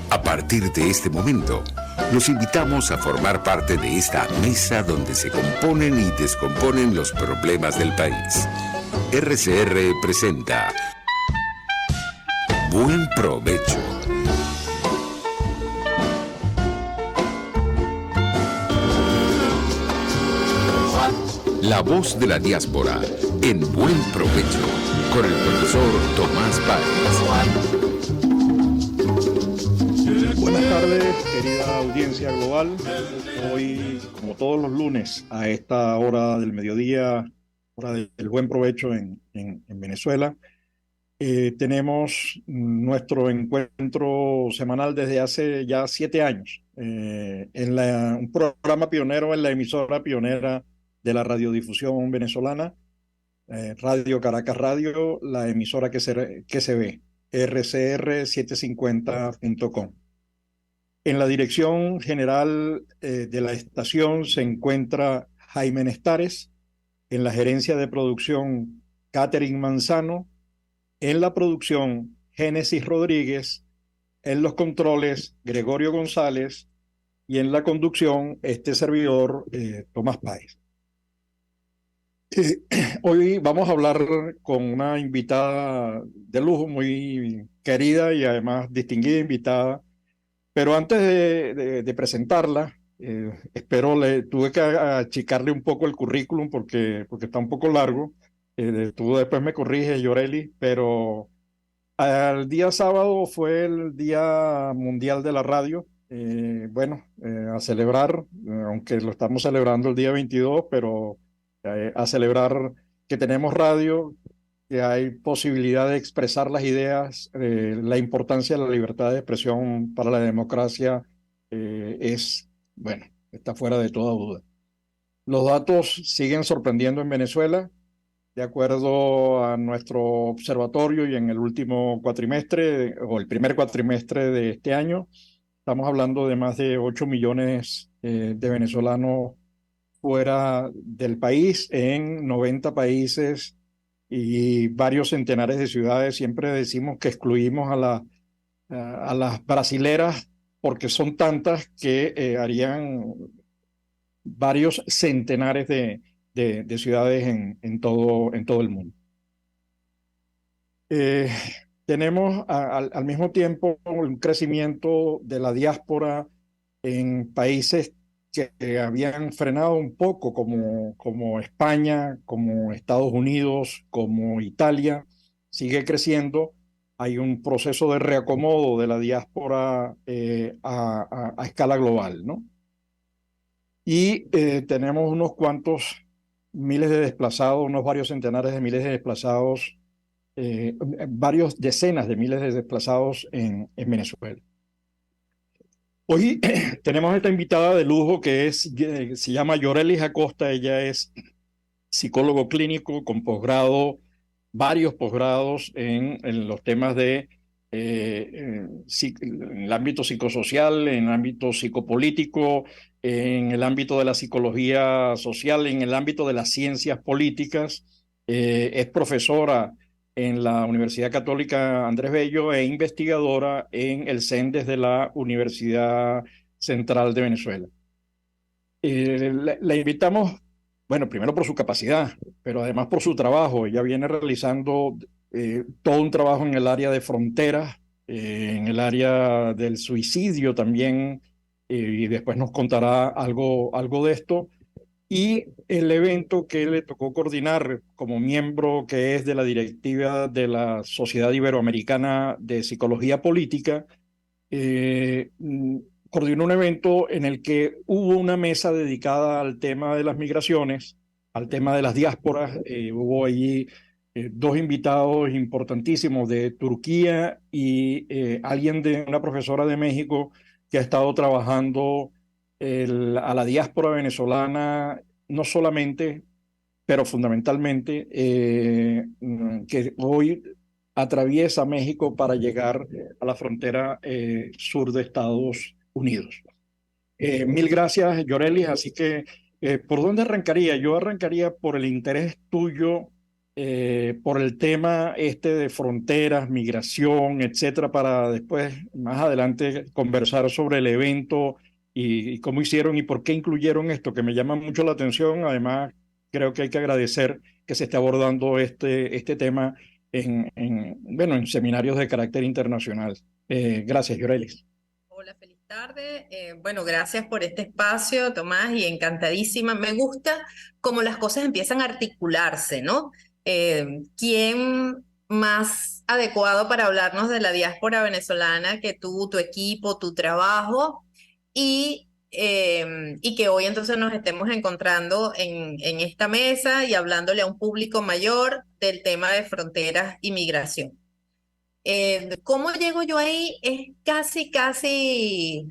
A partir de este momento, los invitamos a formar parte de esta mesa donde se componen y descomponen los problemas del país. RCR presenta Buen Provecho. La voz de la diáspora en Buen Provecho con el profesor Tomás Páez. Buenas tardes, querida audiencia global. Hoy, como todos los lunes, a esta hora del mediodía, hora del Buen Provecho en Venezuela, tenemos nuestro encuentro semanal desde hace ya 7 años, un programa pionero en la emisora pionera de la radiodifusión venezolana, Radio Caracas Radio, la emisora que se ve, rcr750.com. En la dirección general de la estación se encuentra Jaime Nestares, en la gerencia de producción Catherine Manzano, en la producción Génesis Rodríguez, en los controles Gregorio González y en la conducción este servidor Tomás Páez. Hoy vamos a hablar con una invitada de lujo, muy querida y además distinguida invitada. Pero antes de presentarla, tuve que achicarle un poco el currículum porque está un poco largo. Tú después me corriges, Yoreli, pero el día sábado fue el Día Mundial de la Radio. A celebrar, aunque lo estamos celebrando el día 22, pero a celebrar que tenemos radio, que hay posibilidad de expresar las ideas, la importancia de la libertad de expresión para la democracia está fuera de toda duda. Los datos siguen sorprendiendo en Venezuela. De acuerdo a nuestro observatorio y en el último cuatrimestre, o el primer cuatrimestre de este año, estamos hablando de más de 8 millones de venezolanos fuera del país, en 90 países y varios centenares de ciudades. Siempre decimos que excluimos a las brasileras porque son tantas que harían varios centenares de ciudades en todo el mundo. Tenemos al mismo tiempo un crecimiento de la diáspora en países que habían frenado un poco, como España, como Estados Unidos, como Italia. Sigue creciendo. Hay un proceso de reacomodo de la diáspora a escala global, ¿no? Y tenemos unos cuantos miles de desplazados, unos varios centenares de miles de desplazados, varios decenas de miles de desplazados en Venezuela. Hoy tenemos esta invitada de lujo que se llama Yorelis Acosta. Ella es psicólogo clínico con posgrado, varios posgrados en los temas en el ámbito psicosocial, en el ámbito psicopolítico, en el ámbito de la psicología social, en el ámbito de las ciencias políticas. Es profesora en la Universidad Católica Andrés Bello e investigadora en el CENDES de la Universidad Central de Venezuela. La invitamos, bueno, primero por su capacidad, pero además por su trabajo. Ella viene realizando todo un trabajo en el área de fronteras, en el área del suicidio también, y después nos contará algo de esto. Y el evento que le tocó coordinar como miembro que es de la directiva de la Sociedad Iberoamericana de Psicología Política, coordinó un evento en el que hubo una mesa dedicada al tema de las migraciones, al tema de las diásporas. Hubo allí 2 invitados importantísimos de Turquía y una profesora de México que ha estado trabajando a la diáspora venezolana, no solamente, pero fundamentalmente, que hoy atraviesa México para llegar a la frontera sur de Estados Unidos. Mil gracias, Yorelis. Así que, ¿por dónde arrancaría? Yo arrancaría por el interés tuyo por el tema este de fronteras, migración, etcétera, para después, más adelante, conversar sobre el evento y cómo hicieron y por qué incluyeron esto, que me llama mucho la atención. Además, creo que hay que agradecer que se esté abordando este tema bueno, en seminarios de carácter internacional. Gracias, Yorelis. Hola, feliz tarde. Bueno, gracias por este espacio, Tomás, y encantadísima. Me gusta cómo las cosas empiezan a articularse, ¿no? ¿Quién más adecuado para hablarnos de la diáspora venezolana que tú, tu equipo, tu trabajo? Y que hoy entonces nos estemos encontrando en esta mesa y hablándole a un público mayor del tema de fronteras y migración. ¿Cómo llego yo ahí? Es casi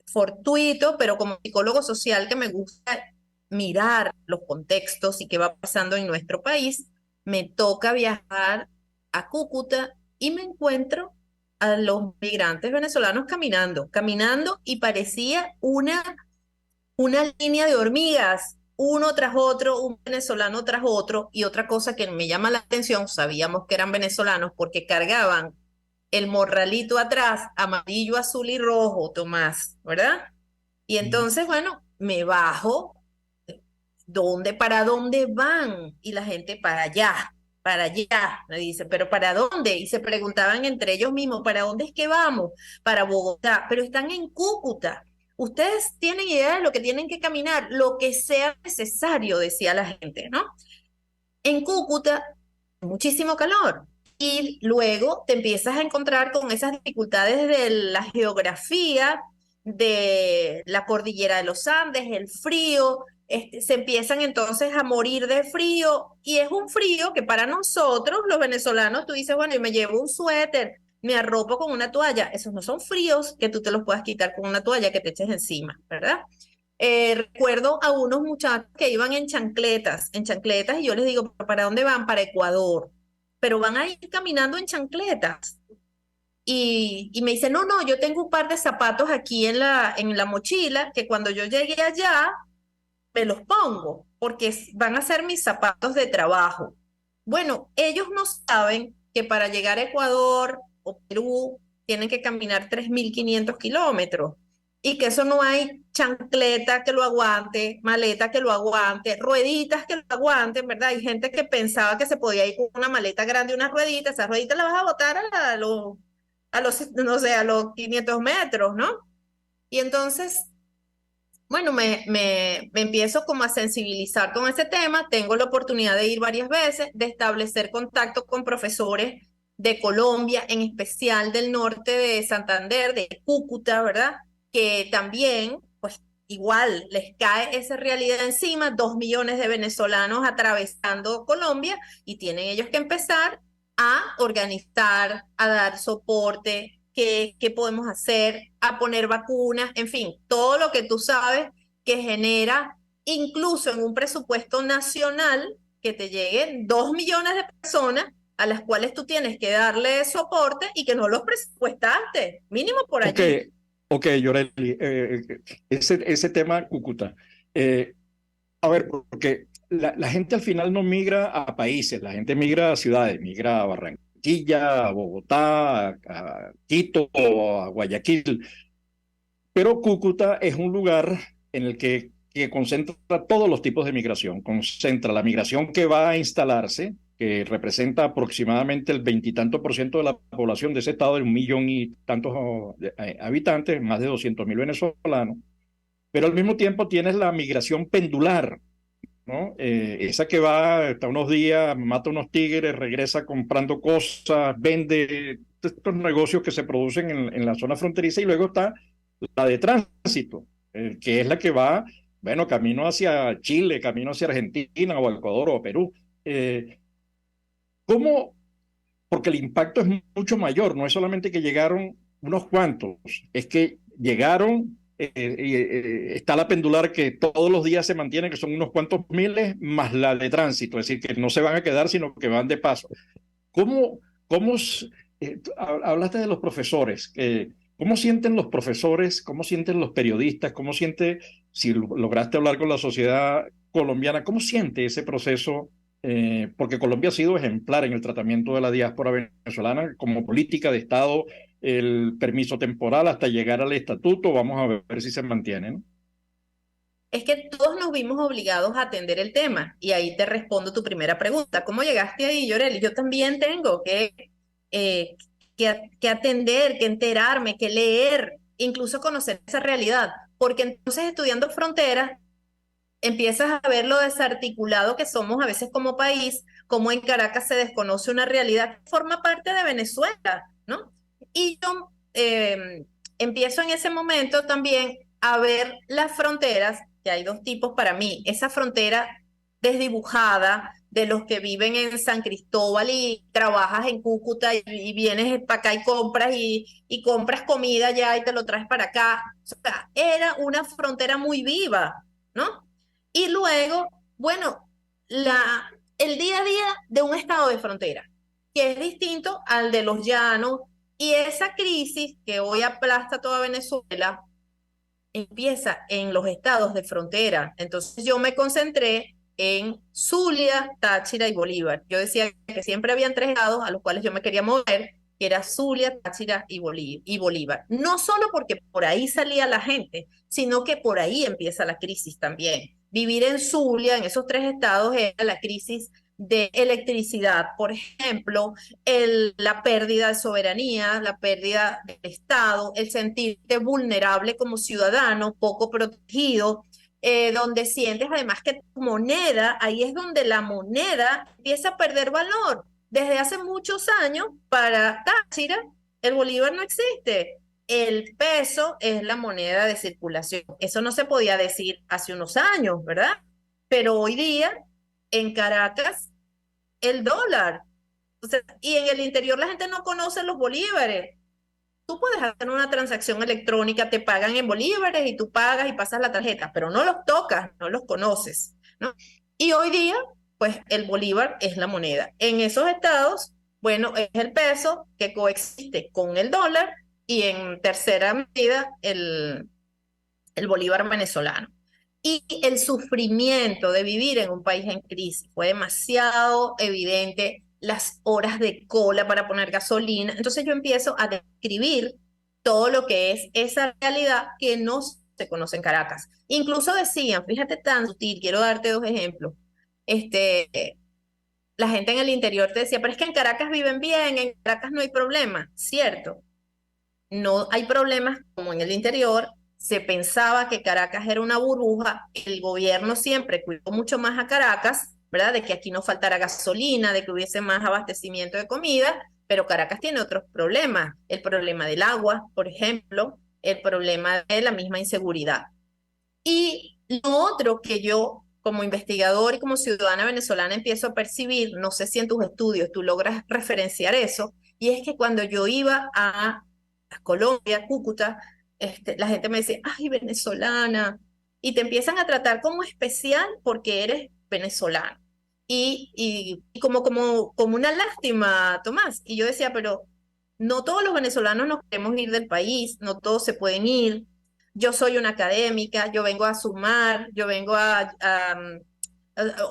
fortuito, pero como psicólogo social que me gusta mirar los contextos y qué va pasando en nuestro país, me toca viajar a Cúcuta y me encuentro a los migrantes venezolanos caminando y parecía una línea de hormigas, uno tras otro, un venezolano tras otro, y otra cosa que me llama la atención, sabíamos que eran venezolanos porque cargaban el morralito atrás, amarillo, azul y rojo, Tomás, ¿verdad? Y entonces, bueno, me bajo, ¿para dónde van? Y la gente, para allá, me dice, ¿pero para dónde? Y se preguntaban entre ellos mismos, ¿para dónde es que vamos? Para Bogotá, pero están en Cúcuta. Ustedes tienen idea de lo que tienen que caminar, lo que sea necesario, decía la gente, ¿no? En Cúcuta, muchísimo calor. Y luego te empiezas a encontrar con esas dificultades de la geografía, de la cordillera de los Andes, el frío, se empiezan entonces a morir de frío y es un frío que para nosotros, los venezolanos, tú dices, bueno, yo me llevo un suéter, me arropo con una toalla. Esos no son fríos que tú te los puedas quitar con una toalla que te eches encima, ¿verdad? Recuerdo a unos muchachos que iban en chancletas, y yo les digo, ¿para dónde van? Para Ecuador, pero van a ir caminando en chancletas. Y me dice, no, no, yo tengo un par de zapatos aquí en la mochila que cuando yo llegue allá me los pongo, porque van a ser mis zapatos de trabajo. Bueno, ellos no saben que para llegar a Ecuador o Perú tienen que caminar 3.500 kilómetros y que eso no hay chancleta que lo aguante, maleta que lo aguante, rueditas que lo aguanten, ¿verdad? Hay gente que pensaba que se podía ir con una maleta grande y unas rueditas, esas rueditas las vas a botar no sé, a los 500 metros, ¿no? Y entonces bueno, me empiezo como a sensibilizar con ese tema, tengo la oportunidad de ir varias veces, de establecer contacto con profesores de Colombia, en especial del norte de Santander, de Cúcuta, ¿verdad? Que también, pues igual les cae esa realidad encima, 2 millones de venezolanos atravesando Colombia y tienen ellos que empezar a organizar, a dar soporte, qué podemos hacer, a poner vacunas, en fin, todo lo que tú sabes que genera, incluso en un presupuesto nacional, que te lleguen 2 millones de personas a las cuales tú tienes que darle soporte y que no los presupuestaste, mínimo por allí. Ok, Yoreli, ese tema Cúcuta. A ver, porque la gente al final no migra a países, la gente migra a ciudades, migra a Barranquilla, a Bogotá, a Quito, a Guayaquil. Pero Cúcuta es un lugar en el que concentra todos los tipos de migración. Concentra la migración que va a instalarse, que representa aproximadamente el veintitantos por ciento de la población de ese estado, de 1 millón y tantos habitantes, más de 200.000 venezolanos. Pero al mismo tiempo tienes la migración pendular, ¿no? Esa que va, está unos días, mata unos tigres, regresa comprando cosas, vende estos negocios que se producen en la zona fronteriza, y luego está la de tránsito, que es la que va, bueno, camino hacia Chile, camino hacia Argentina o Ecuador o Perú. ¿Cómo? Porque el impacto es mucho mayor, no es solamente que llegaron unos cuantos, es que llegaron, está la pendular que todos los días se mantiene, que son unos cuantos miles, más la de tránsito, es decir, que no se van a quedar, sino que van de paso. ¿Cómo, cómo hablaste de los profesores? ¿Cómo sienten los profesores? ¿Cómo sienten los periodistas? ¿Cómo siente, si lograste hablar con la sociedad colombiana, cómo siente ese proceso porque Colombia ha sido ejemplar en el tratamiento de la diáspora venezolana como política de Estado, el permiso temporal hasta llegar al estatuto, vamos a ver si se mantiene, ¿no? Es que todos nos vimos obligados a atender el tema y ahí te respondo tu primera pregunta. ¿Cómo llegaste ahí, Yoreli? Yo también tengo eh, que atender, que enterarme, que leer, incluso conocer esa realidad, porque entonces estudiando fronteras empiezas a ver lo desarticulado que somos a veces como país, como en Caracas se desconoce una realidad que forma parte de Venezuela, ¿no? Y yo empiezo en ese momento también a ver las fronteras, que hay dos tipos para mí, esa frontera desdibujada de los que viven en San Cristóbal y trabajas en Cúcuta y vienes para acá y compras comida ya y te lo traes para acá. O sea, era una frontera muy viva, ¿no? Y luego, bueno, el día a día de un estado de frontera, que es distinto al de los llanos, y esa crisis que hoy aplasta toda Venezuela empieza en los estados de frontera. Entonces yo me concentré en Zulia, Táchira y Bolívar. Yo decía que siempre habían tres estados a los cuales yo me quería mover, que era Zulia, Táchira y Bolívar. No solo porque por ahí salía la gente, sino que por ahí empieza la crisis también. Vivir en Zulia, en esos tres estados, era la crisis de electricidad, por ejemplo, la pérdida de soberanía, la pérdida del Estado, el sentirte vulnerable como ciudadano, poco protegido, donde sientes además que tu moneda, ahí es donde la moneda empieza a perder valor. Desde hace muchos años, para Táchira, el bolívar no existe. El peso es la moneda de circulación. Eso no se podía decir hace unos años, ¿verdad? Pero hoy día, en Caracas, el dólar. O sea, y en el interior la gente no conoce los bolívares. Tú puedes hacer una transacción electrónica, te pagan en bolívares y tú pagas y pasas la tarjeta, pero no los tocas, no los conoces, ¿no? Y hoy día, pues el bolívar es la moneda. En esos estados, bueno, es el peso que coexiste con el dólar y en tercera medida el bolívar venezolano. Y el sufrimiento de vivir en un país en crisis fue demasiado evidente, las horas de cola para poner gasolina. Entonces yo empiezo a describir todo lo que es esa realidad que no se conoce en Caracas. Incluso decían, fíjate tan sutil, quiero darte dos ejemplos. La gente en el interior te decía, pero es que en Caracas viven bien, en Caracas no hay problema, ¿cierto? No hay problemas como en el interior. Se pensaba que Caracas era una burbuja. El gobierno siempre cuidó mucho más a Caracas, ¿verdad? De que aquí no faltara gasolina, de que hubiese más abastecimiento de comida, pero Caracas tiene otros problemas. El problema del agua, por ejemplo, el problema de la misma inseguridad. Y lo otro que yo, como investigador y como ciudadana venezolana, empiezo a percibir, no sé si en tus estudios tú logras referenciar eso, y es que cuando yo iba a Colombia, Cúcuta, la gente me decía, ay, venezolana, y te empiezan a tratar como especial porque eres venezolano. Y como una lástima, Tomás. Y yo decía, pero no todos los venezolanos nos queremos ir del país, no todos se pueden ir. Yo soy una académica, yo vengo a sumar, yo vengo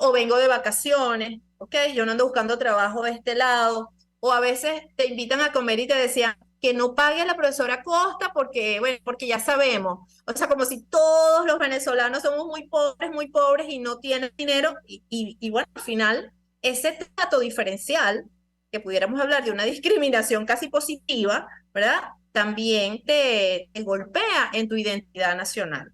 o vengo de vacaciones, ¿ok? Yo no ando buscando trabajo de este lado. O a veces te invitan a comer y te decían que no pague a la profesora Costa porque, bueno, porque ya sabemos. O sea, como si todos los venezolanos somos muy pobres y no tienen dinero. Y bueno, al final, ese trato diferencial, que pudiéramos hablar de una discriminación casi positiva, ¿verdad? También te golpea en tu identidad nacional.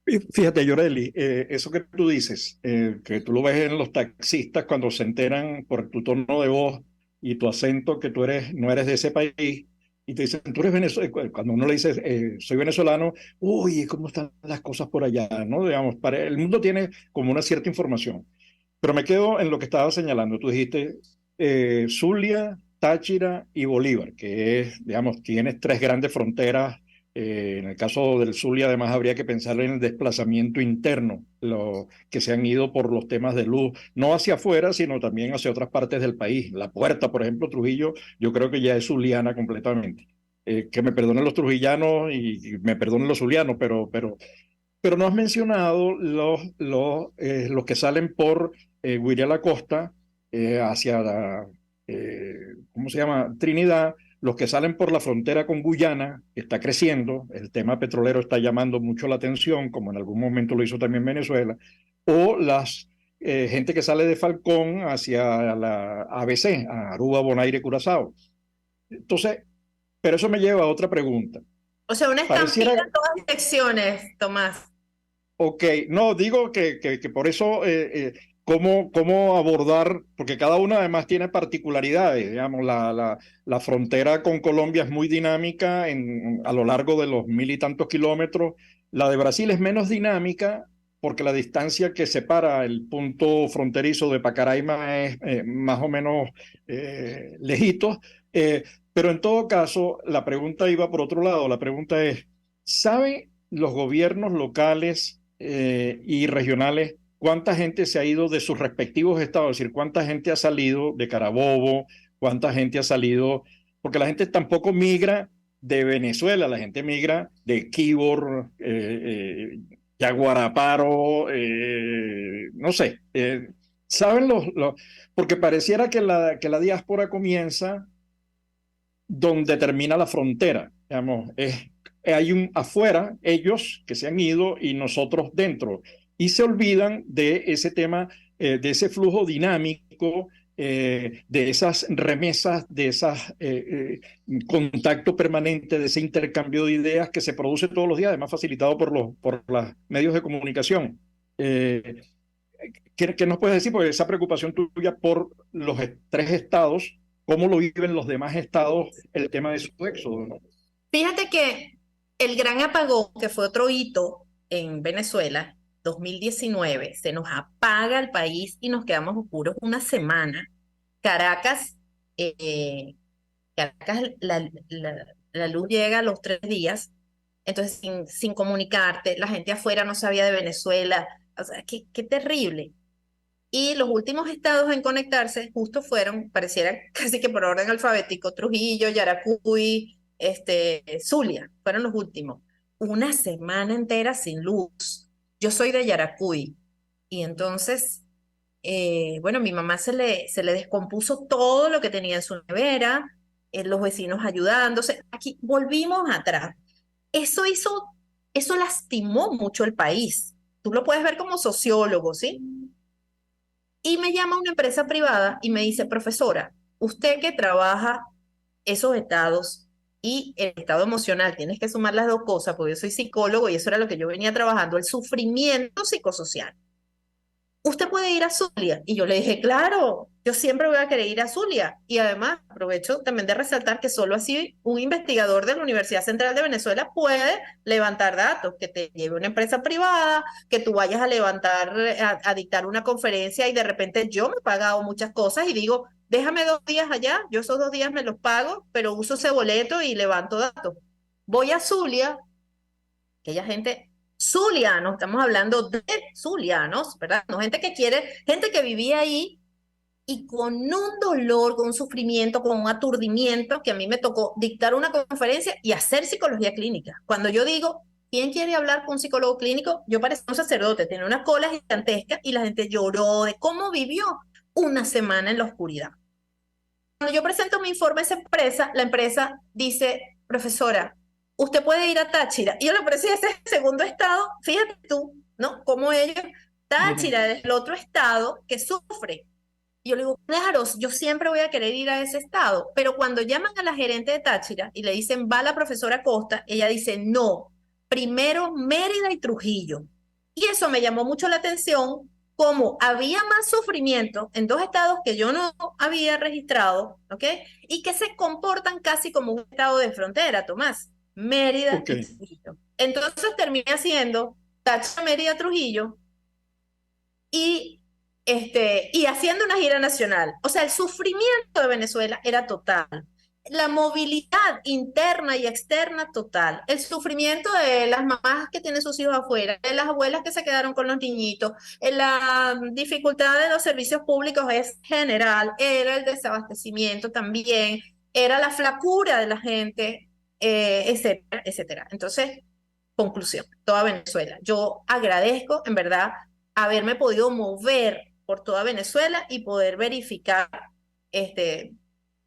Y fíjate, Yoreli, eso que tú dices, que tú lo ves en los taxistas cuando se enteran por tu tono de voz y tu acento que tú no eres de ese país, y te dicen, tú eres venezolano, cuando uno le dice, soy venezolano, uy, ¿cómo están las cosas por allá? ¿No? Digamos, el mundo tiene como una cierta información. Pero me quedo en lo que estabas señalando. Tú dijiste Zulia, Táchira y Bolívar, que es, digamos, tienes tres grandes fronteras. En el caso del Zulia, además, habría que pensar en el desplazamiento interno, que se han ido por los temas de luz, no hacia afuera, sino también hacia otras partes del país. La Puerta, por ejemplo, Trujillo, yo creo que ya es zuliana completamente. Que me perdonen los trujillanos y me perdonen los zulianos, pero no has mencionado los que salen por Guiriá la Costa, hacia ¿cómo se llama? Trinidad, los que salen por la frontera con Guyana, que está creciendo, el tema petrolero está llamando mucho la atención, como en algún momento lo hizo también Venezuela, o las gente que sale de Falcón hacia la ABC, a Aruba, Bonaire, Curazao. Entonces, pero eso me lleva a otra pregunta. O sea, una estampida Pareciera, en todas direcciones, Tomás. ok, no, digo que por eso, cómo abordar, porque cada una además tiene particularidades, digamos, la frontera con Colombia es muy dinámica a lo largo de los mil y tantos kilómetros, la de Brasil es menos dinámica porque la distancia que separa el punto fronterizo de Pacaraima es más o menos lejito, eh, pero en todo caso, la pregunta iba por otro lado, la pregunta es, ¿sabe los gobiernos locales y regionales cuánta gente se ha ido de sus respectivos estados? Es decir, cuánta gente ha salido de Carabobo, cuánta gente ha salido, porque la gente tampoco migra de Venezuela, la gente migra de Quibor, Yaguaraparo, no sé. ¿Saben porque pareciera que la diáspora comienza donde termina la frontera, digamos, hay un afuera, ellos que se han ido y nosotros dentro, y se olvidan de ese tema, de ese flujo dinámico, de esas remesas, de esas contacto permanente, de ese intercambio de ideas que se produce todos los días, además facilitado por los medios de comunicación. ¿Qué nos puedes decir? Porque esa preocupación tuya por los tres estados, ¿cómo lo viven los demás estados el tema de su éxodo, ¿no? Fíjate que el gran apagón, que fue otro hito en Venezuela, 2019, se nos apaga el país y nos quedamos oscuros una semana. Caracas, eh, Caracas la luz llega a los 3 días, entonces sin comunicarte, la gente afuera no sabía de Venezuela, o sea, qué terrible. Y los últimos estados en conectarse justo fueron, pareciera casi que por orden alfabético, Trujillo, Yaracuy, Zulia, fueron los últimos. Una semana entera sin luz. Yo soy de Yaracuy y entonces, bueno, mi mamá se le descompuso todo lo que tenía en su nevera, los vecinos ayudándose. Aquí volvimos atrás. Eso hizo, eso lastimó mucho el país. Tú lo puedes ver como sociólogo, ¿sí? Y me llama una empresa privada y me dice, profesora, usted que trabaja esos estados y el estado emocional, tienes que sumar las dos cosas, porque yo soy psicólogo y eso era lo que yo venía trabajando, el sufrimiento psicosocial. ¿Usted puede ir a Zulia? Y yo le dije, claro, yo siempre voy a querer ir a Zulia. Y además aprovecho también de resaltar que solo así un investigador de la Universidad Central de Venezuela puede levantar datos, que te lleve una empresa privada, que tú vayas a levantar, a dictar una conferencia y de repente yo me he pagado muchas cosas y digo, déjame 2 días allá, yo esos 2 días me los pago, pero uso ese boleto y levanto datos. Voy a Zulia, aquella gente, zulianos, estamos hablando de zulianos, ¿verdad? No gente que quiere, gente que vivía ahí y con un dolor, con un sufrimiento, con un aturdimiento, que a mí me tocó dictar una conferencia y hacer psicología clínica. Cuando yo digo, ¿quién quiere hablar con un psicólogo clínico? Yo parecía un sacerdote, tenía una cola gigantesca y la gente lloró de cómo vivió una semana en la oscuridad. Cuando yo presento mi informe a esa empresa, la empresa dice, profesora, usted puede ir a Táchira. Y yo le ofrecí ese segundo estado, fíjate tú, ¿no? Como ellos, Ujú. Táchira es el otro estado que sufre. Y yo le digo, claro, yo siempre voy a querer ir a ese estado. Pero cuando llaman a la gerente de Táchira y le dicen, va la profesora Costa, ella dice, no, primero Mérida y Trujillo. Y eso me llamó mucho la atención, como había más sufrimiento en dos estados que yo no había registrado, ¿ok? Y que se comportan casi como un estado de frontera, Tomás, Mérida Ok, y Trujillo. Entonces terminé haciendo Táchira, Mérida, Trujillo y, y haciendo una gira nacional. O sea, el sufrimiento de Venezuela era total. La movilidad interna y externa total. El sufrimiento de las mamás que tienen sus hijos afuera, de las abuelas que se quedaron con los niñitos, la dificultad de los servicios públicos es general, era el desabastecimiento también, era la flacura de la gente, etcétera, etcétera. Entonces, conclusión, toda Venezuela. Yo agradezco, en verdad, haberme podido mover por toda Venezuela y poder verificar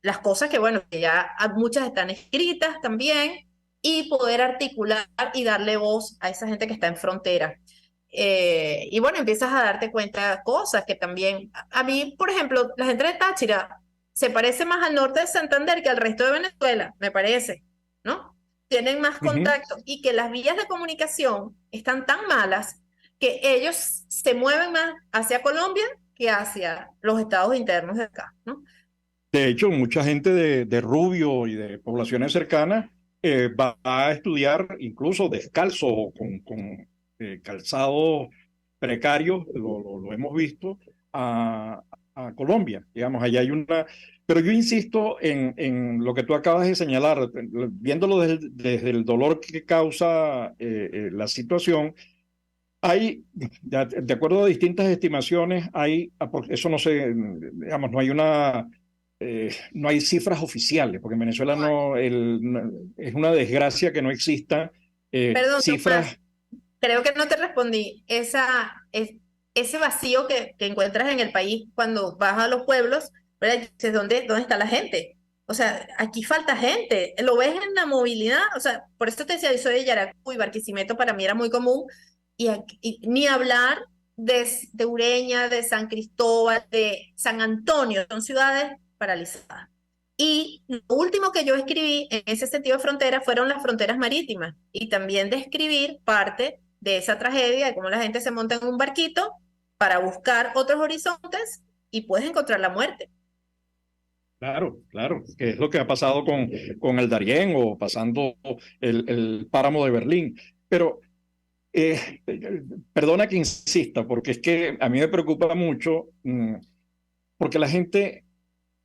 las cosas que, bueno, que ya muchas están escritas también, y poder articular y darle voz a esa gente que está en frontera. Y bueno, empiezas a darte cuenta de cosas que también, a mí, por ejemplo, la gente de Táchira se parece más al norte de Santander que al resto de Venezuela, me parece, ¿no? Tienen más Ujú. contacto y que las vías de comunicación están tan malas que ellos se mueven más hacia Colombia que hacia los estados internos de acá, ¿no? De hecho, mucha gente de Rubio y de poblaciones cercanas va a estudiar incluso descalzo o con calzados precarios, lo hemos visto, a Colombia. Digamos, allá hay una... Pero yo insisto en lo que tú acabas de señalar, viéndolo desde el dolor que causa la situación. Hay, de acuerdo a distintas estimaciones, eso no sé, digamos, no hay cifras oficiales, porque en Venezuela es una desgracia que no exista Perdón, Tomás, cifras. creo que no te respondí. Ese vacío que encuentras en el país cuando vas a los pueblos, ¿verdad? Dices, ¿dónde está la gente? O sea, aquí falta gente. Lo ves en la movilidad. O sea, por eso te decía, yo soy de Yaracuy, Barquisimeto para mí era muy común. Y ni hablar de Ureña, de San Cristóbal, de San Antonio. Son ciudades paralizadas. Y lo último que yo escribí en ese sentido de frontera fueron las fronteras marítimas y también describir parte de esa tragedia, de cómo la gente se monta en un barquito para buscar otros horizontes y puedes encontrar la muerte. Claro, claro, que es lo que ha pasado con el Darién o pasando el páramo de Berlín. Pero perdona que insista, porque es que a mí me preocupa mucho, porque la gente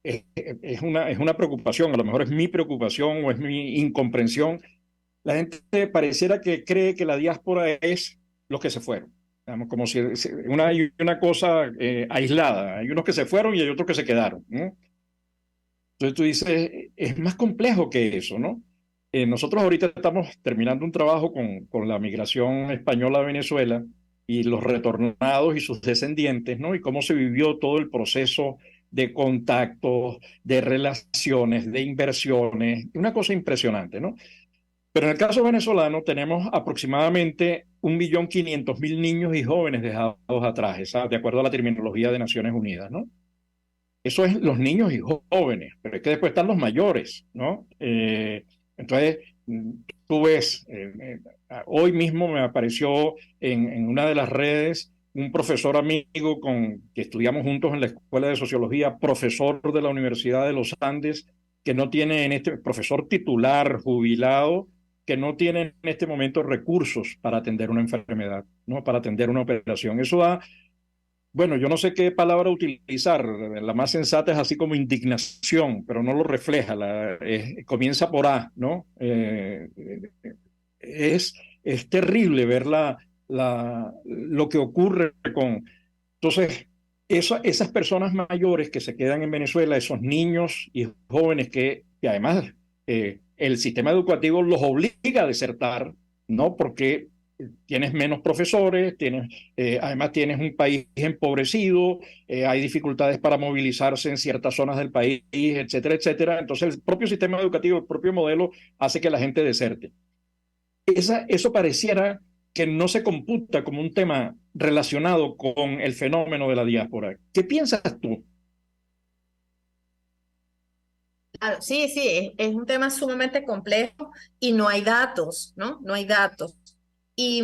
es una preocupación, a lo mejor es mi preocupación o es mi incomprensión. La gente pareciera que cree que la diáspora es los que se fueron. Digamos, como si hay una cosa aislada. Hay unos que se fueron y hay otros que se quedaron, ¿no? Entonces tú dices, es más complejo que eso, ¿no? Nosotros ahorita estamos terminando un trabajo con la migración española a Venezuela y los retornados y sus descendientes, ¿no? Y cómo se vivió todo el proceso de contactos, de relaciones, de inversiones, una cosa impresionante, ¿no? Pero en el caso venezolano tenemos aproximadamente 1.500.000 niños y jóvenes dejados atrás, de acuerdo a la terminología de Naciones Unidas, ¿no? Eso es los niños y jóvenes, pero es que después están los mayores, ¿no? Entonces, tú ves, hoy mismo me apareció en una de las redes un profesor amigo que estudiamos juntos en la Escuela de Sociología, profesor de la Universidad de los Andes, que no tiene profesor titular, jubilado, que no tiene en este momento recursos para atender una enfermedad, ¿no? Para atender una operación. Eso da, bueno, yo no sé qué palabra utilizar, la más sensata es así como indignación, pero no lo refleja, comienza por A, ¿no? Es, es terrible ver lo que ocurre con... Entonces, esas personas mayores que se quedan en Venezuela, esos niños y jóvenes que además el sistema educativo los obliga a desertar, ¿no? Porque tienes menos profesores, además tienes un país empobrecido, hay dificultades para movilizarse en ciertas zonas del país, etcétera, etcétera. Entonces el propio sistema educativo, el propio modelo hace que la gente deserte. Eso pareciera que no se computa como un tema relacionado con el fenómeno de la diáspora. ¿Qué piensas tú? Claro, sí, sí, es un tema sumamente complejo y no hay datos, ¿no? No hay datos. Y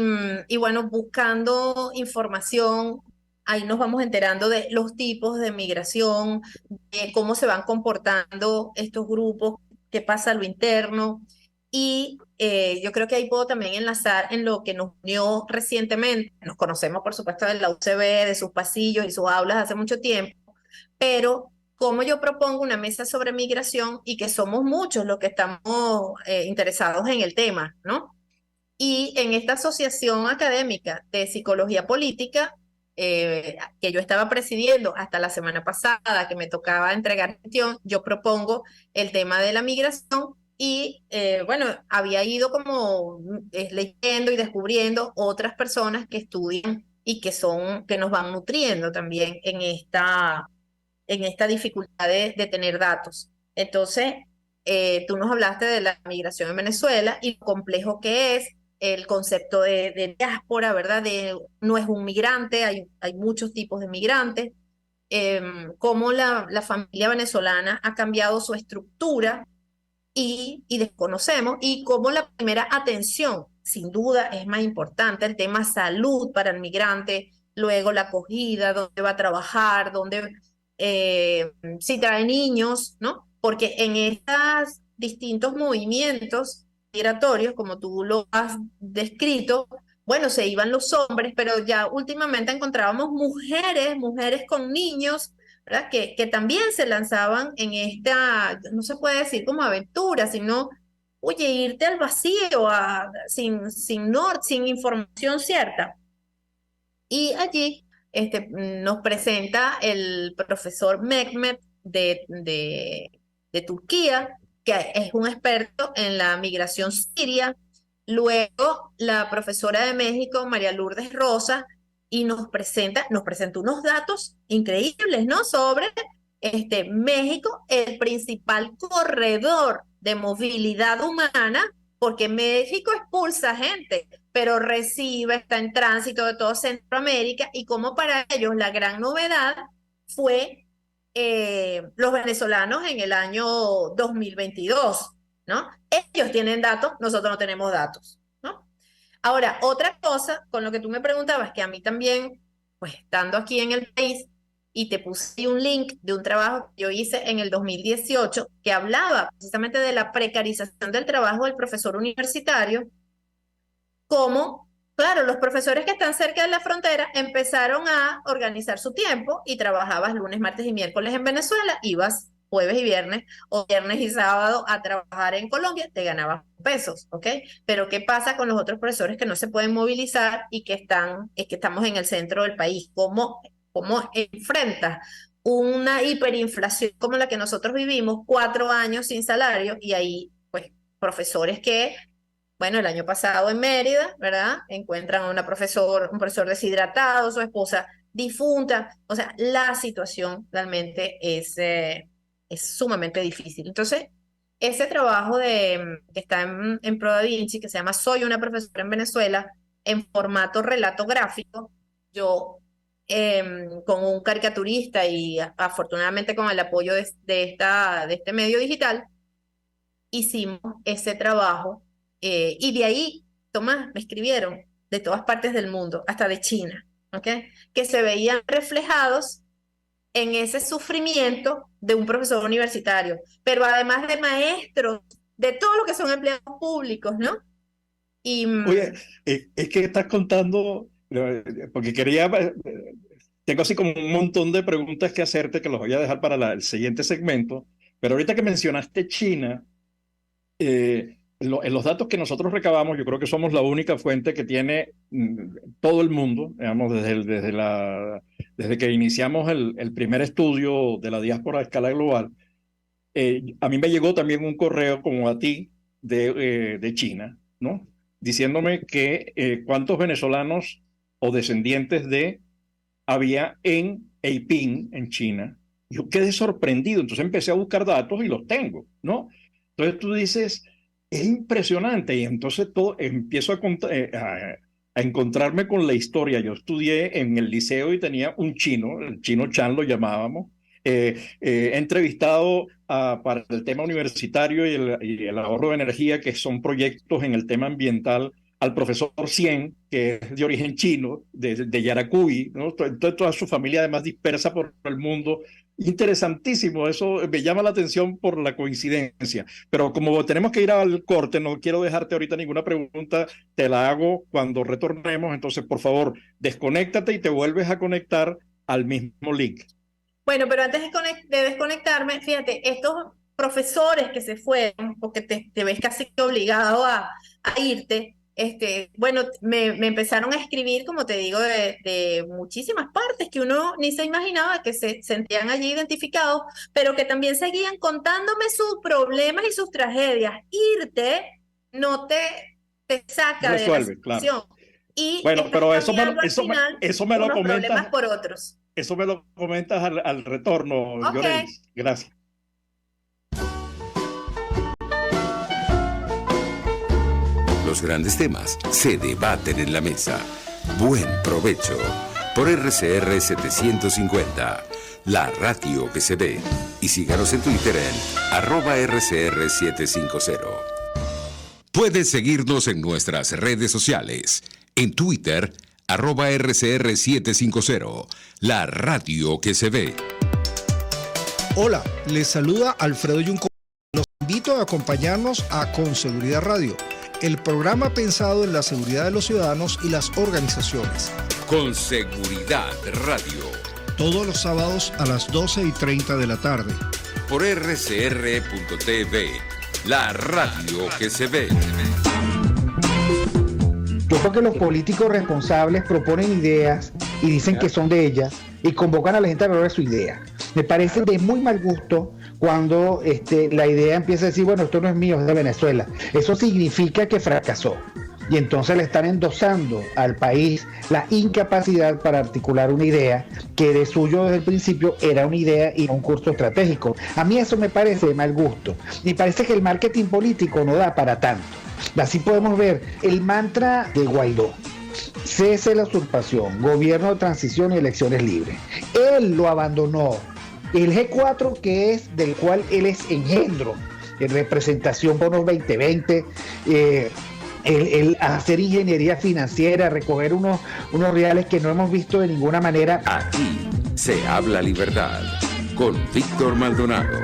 bueno, buscando información, ahí nos vamos enterando de los tipos de migración, de cómo se van comportando estos grupos, qué pasa a lo interno. Y yo creo que ahí puedo también enlazar en lo que nos unió recientemente. Nos conocemos, por supuesto, de la UCB, de sus pasillos y sus aulas hace mucho tiempo, pero como yo propongo una mesa sobre migración y que somos muchos los que estamos interesados en el tema, ¿no? Y en esta asociación académica de psicología política, que yo estaba presidiendo hasta la semana pasada, que me tocaba entregar gestión, yo propongo el tema de la migración y bueno, había ido como leyendo y descubriendo otras personas que estudian y que nos van nutriendo también en esta dificultad de tener datos. Entonces, tú nos hablaste de la migración en Venezuela y lo complejo que es el concepto de diáspora, ¿verdad? No es un migrante, hay muchos tipos de migrantes, cómo la familia venezolana ha cambiado su estructura y desconocemos, y cómo la primera atención, sin duda, es más importante, el tema salud para el migrante, luego la acogida, dónde va a trabajar, si trae niños, ¿no? Porque en estos distintos movimientos migratorios, como tú lo has descrito, bueno, se iban los hombres, pero ya últimamente encontrábamos mujeres con niños, ¿verdad? Que también se lanzaban en esta, no se puede decir como aventura, sino, oye, irte al vacío, sin información cierta. Y allí nos presenta el profesor Mehmet de Turquía, que es un experto en la migración siria. Luego, la profesora de México, María Lourdes Rosa, y nos presentó unos datos increíbles, ¿no? Sobre México, el principal corredor de movilidad humana, porque México expulsa gente, pero recibe, está en tránsito de todo Centroamérica, y como para ellos la gran novedad fue los venezolanos en el año 2022, ¿no? Ellos tienen datos, nosotros no tenemos datos, ¿no? Ahora, otra cosa con lo que tú me preguntabas, que a mí también, pues estando aquí en el país, y te puse un link de un trabajo que yo hice en el 2018 que hablaba precisamente de la precarización del trabajo del profesor universitario, como, claro, los profesores que están cerca de la frontera empezaron a organizar su tiempo y trabajabas lunes, martes y miércoles en Venezuela, ibas jueves y viernes o viernes y sábado a trabajar en Colombia, te ganabas pesos, ¿ok? Pero ¿qué pasa con los otros profesores que no se pueden movilizar y que estamos en el centro del país? ¿Cómo enfrentas una hiperinflación como la que nosotros vivimos, 4 años sin salario, y ahí, pues, profesores que bueno, el año pasado en Mérida, ¿verdad? Encuentran a un profesor deshidratado, su esposa difunta. O sea, la situación realmente es sumamente difícil. Entonces, ese trabajo que está en Pro Da Vinci, que se llama Soy una profesora en Venezuela, en formato relato gráfico, yo con un caricaturista y afortunadamente con el apoyo de este medio digital, hicimos ese trabajo, y de ahí, Tomás, me escribieron de todas partes del mundo, hasta de China, ¿ok? Que se veían reflejados en ese sufrimiento de un profesor universitario, pero además de maestros, de todo lo que son empleados públicos, ¿no? Y Oye, es que estás contando, porque tengo así como un montón de preguntas que hacerte que los voy a dejar para el siguiente segmento, pero ahorita que mencionaste China, en los datos que nosotros recabamos, yo creo que somos la única fuente que tiene todo el mundo, digamos, desde que iniciamos el primer estudio de la diáspora a escala global. A mí me llegó también un correo como a ti de China, ¿no? Diciéndome que cuántos venezolanos o descendientes de había en Eiping, en China. Yo quedé sorprendido, entonces empecé a buscar datos y los tengo, ¿no? Entonces tú dices, es impresionante, y entonces empiezo a encontrarme con la historia. Yo estudié en el liceo y tenía un chino, el chino Chan lo llamábamos. He entrevistado para el tema universitario y el ahorro de energía, que son proyectos en el tema ambiental, al profesor Cien, que es de origen chino, de Yaracuy, ¿no? Entonces, toda su familia además dispersa por el mundo. Interesantísimo, eso me llama la atención por la coincidencia. Pero como tenemos que ir al corte, no quiero dejarte ahorita ninguna pregunta, te la hago cuando retornemos. Entonces, por favor, desconéctate y te vuelves a conectar al mismo link. bueno, pero antes de desconectarme, fíjate, estos profesores que se fueron, porque te ves casi que obligado a irte, bueno, me empezaron a escribir, como te digo, de muchísimas partes que uno ni se imaginaba que se sentían allí identificados, pero que también seguían contándome sus problemas y sus tragedias. Irte no te saca de la Resuelve, claro. situación. y Bueno, estás pero cambiando al final eso me lo unos problemas comentas, por otros. eso me lo comentas al retorno, Ok. Llorens. Gracias. Los grandes temas se debaten en la mesa. Buen provecho por RCR 750, la radio que se ve. Y síganos en Twitter en @RCR 750. Puedes seguirnos en nuestras redes sociales. En Twitter, @RCR 750, la radio que se ve. Hola, les saluda Alfredo Junco. Los invito a acompañarnos a Con Seguridad Radio, el programa pensado en la seguridad de los ciudadanos y las organizaciones. Con Seguridad Radio. Todos los sábados a las 12:30 de la tarde. Por RCR.tv, la radio que se ve. Yo creo que los políticos responsables proponen ideas y dicen que son de ellas y convocan a la gente a lograr su idea. Me parece de muy mal gusto cuando la idea empieza a decir, bueno, esto no es mío, es de Venezuela. Eso significa que fracasó. Y entonces le están endosando al país la incapacidad para articular una idea que de suyo desde el principio era una idea y no un curso estratégico. A mí eso me parece de mal gusto. Y parece que el marketing político no da para tanto. Así podemos ver el mantra de Guaidó: cese la usurpación, gobierno de transición y elecciones libres. Él lo abandonó. El G4, que es del cual él es engendro, en representación por los 2020, el hacer ingeniería financiera, recoger unos reales que no hemos visto de ninguna manera. Aquí se habla libertad con Víctor Maldonado.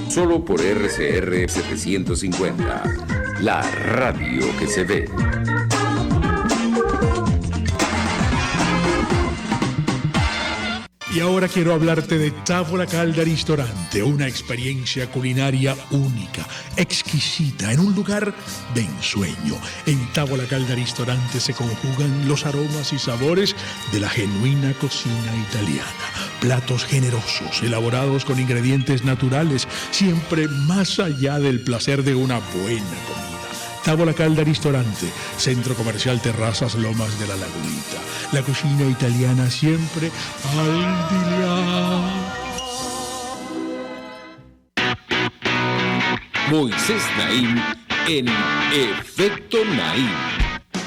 Solo por RCR 750, la radio que se ve. Y ahora quiero hablarte de Távola Calda Ristorante, una experiencia culinaria única, exquisita, en un lugar de ensueño. En Távola Calda Ristorante se conjugan los aromas y sabores de la genuina cocina italiana. Platos generosos, elaborados con ingredientes naturales, siempre más allá del placer de una buena comida. Távola Calda Ristorante, Centro Comercial Terrazas Lomas de la Lagunita. La cocina italiana siempre al día. Moisés Naim en Efecto Naim.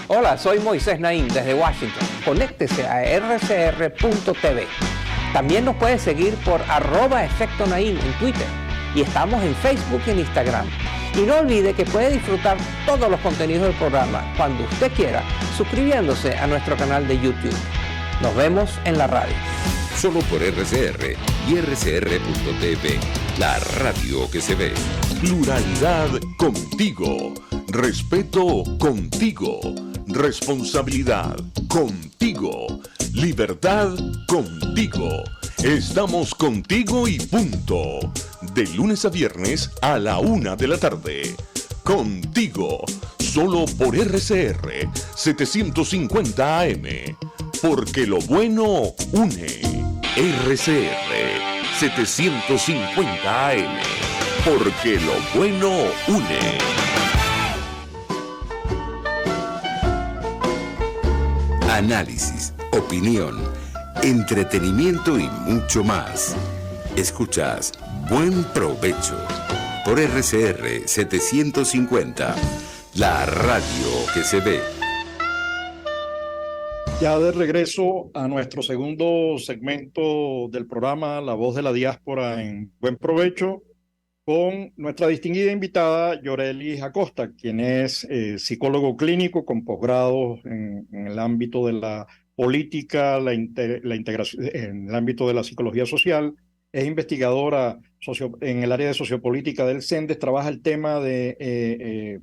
Hola, soy Moisés Naim desde Washington. Conéctese a rcr.tv. También nos puede seguir por @Efecto Naim en Twitter. Y estamos en Facebook y en Instagram. Y no olvide que puede disfrutar todos los contenidos del programa cuando usted quiera, suscribiéndose a nuestro canal de YouTube. Nos vemos en la radio. Solo por RCR y RCR.tv, la radio que se ve. Pluralidad contigo. Respeto contigo. Responsabilidad contigo. Libertad contigo. Estamos contigo y punto. De lunes a viernes a la 1 de la tarde. Contigo. Solo por RCR 750 AM. Porque lo bueno une. RCR 750 AM. Porque lo bueno une. Análisis, opinión, entretenimiento y mucho más. Escuchas Buen Provecho por RCR 750, la radio que se ve. Ya de regreso a nuestro segundo segmento del programa, La Voz de la Diáspora en Buen Provecho, con nuestra distinguida invitada Yorelis Acosta, quien es psicólogo clínico con posgrado en el ámbito de la política, la integración, en el ámbito de la psicología social. Es investigadora en el área de sociopolítica del CENDES, trabaja el tema de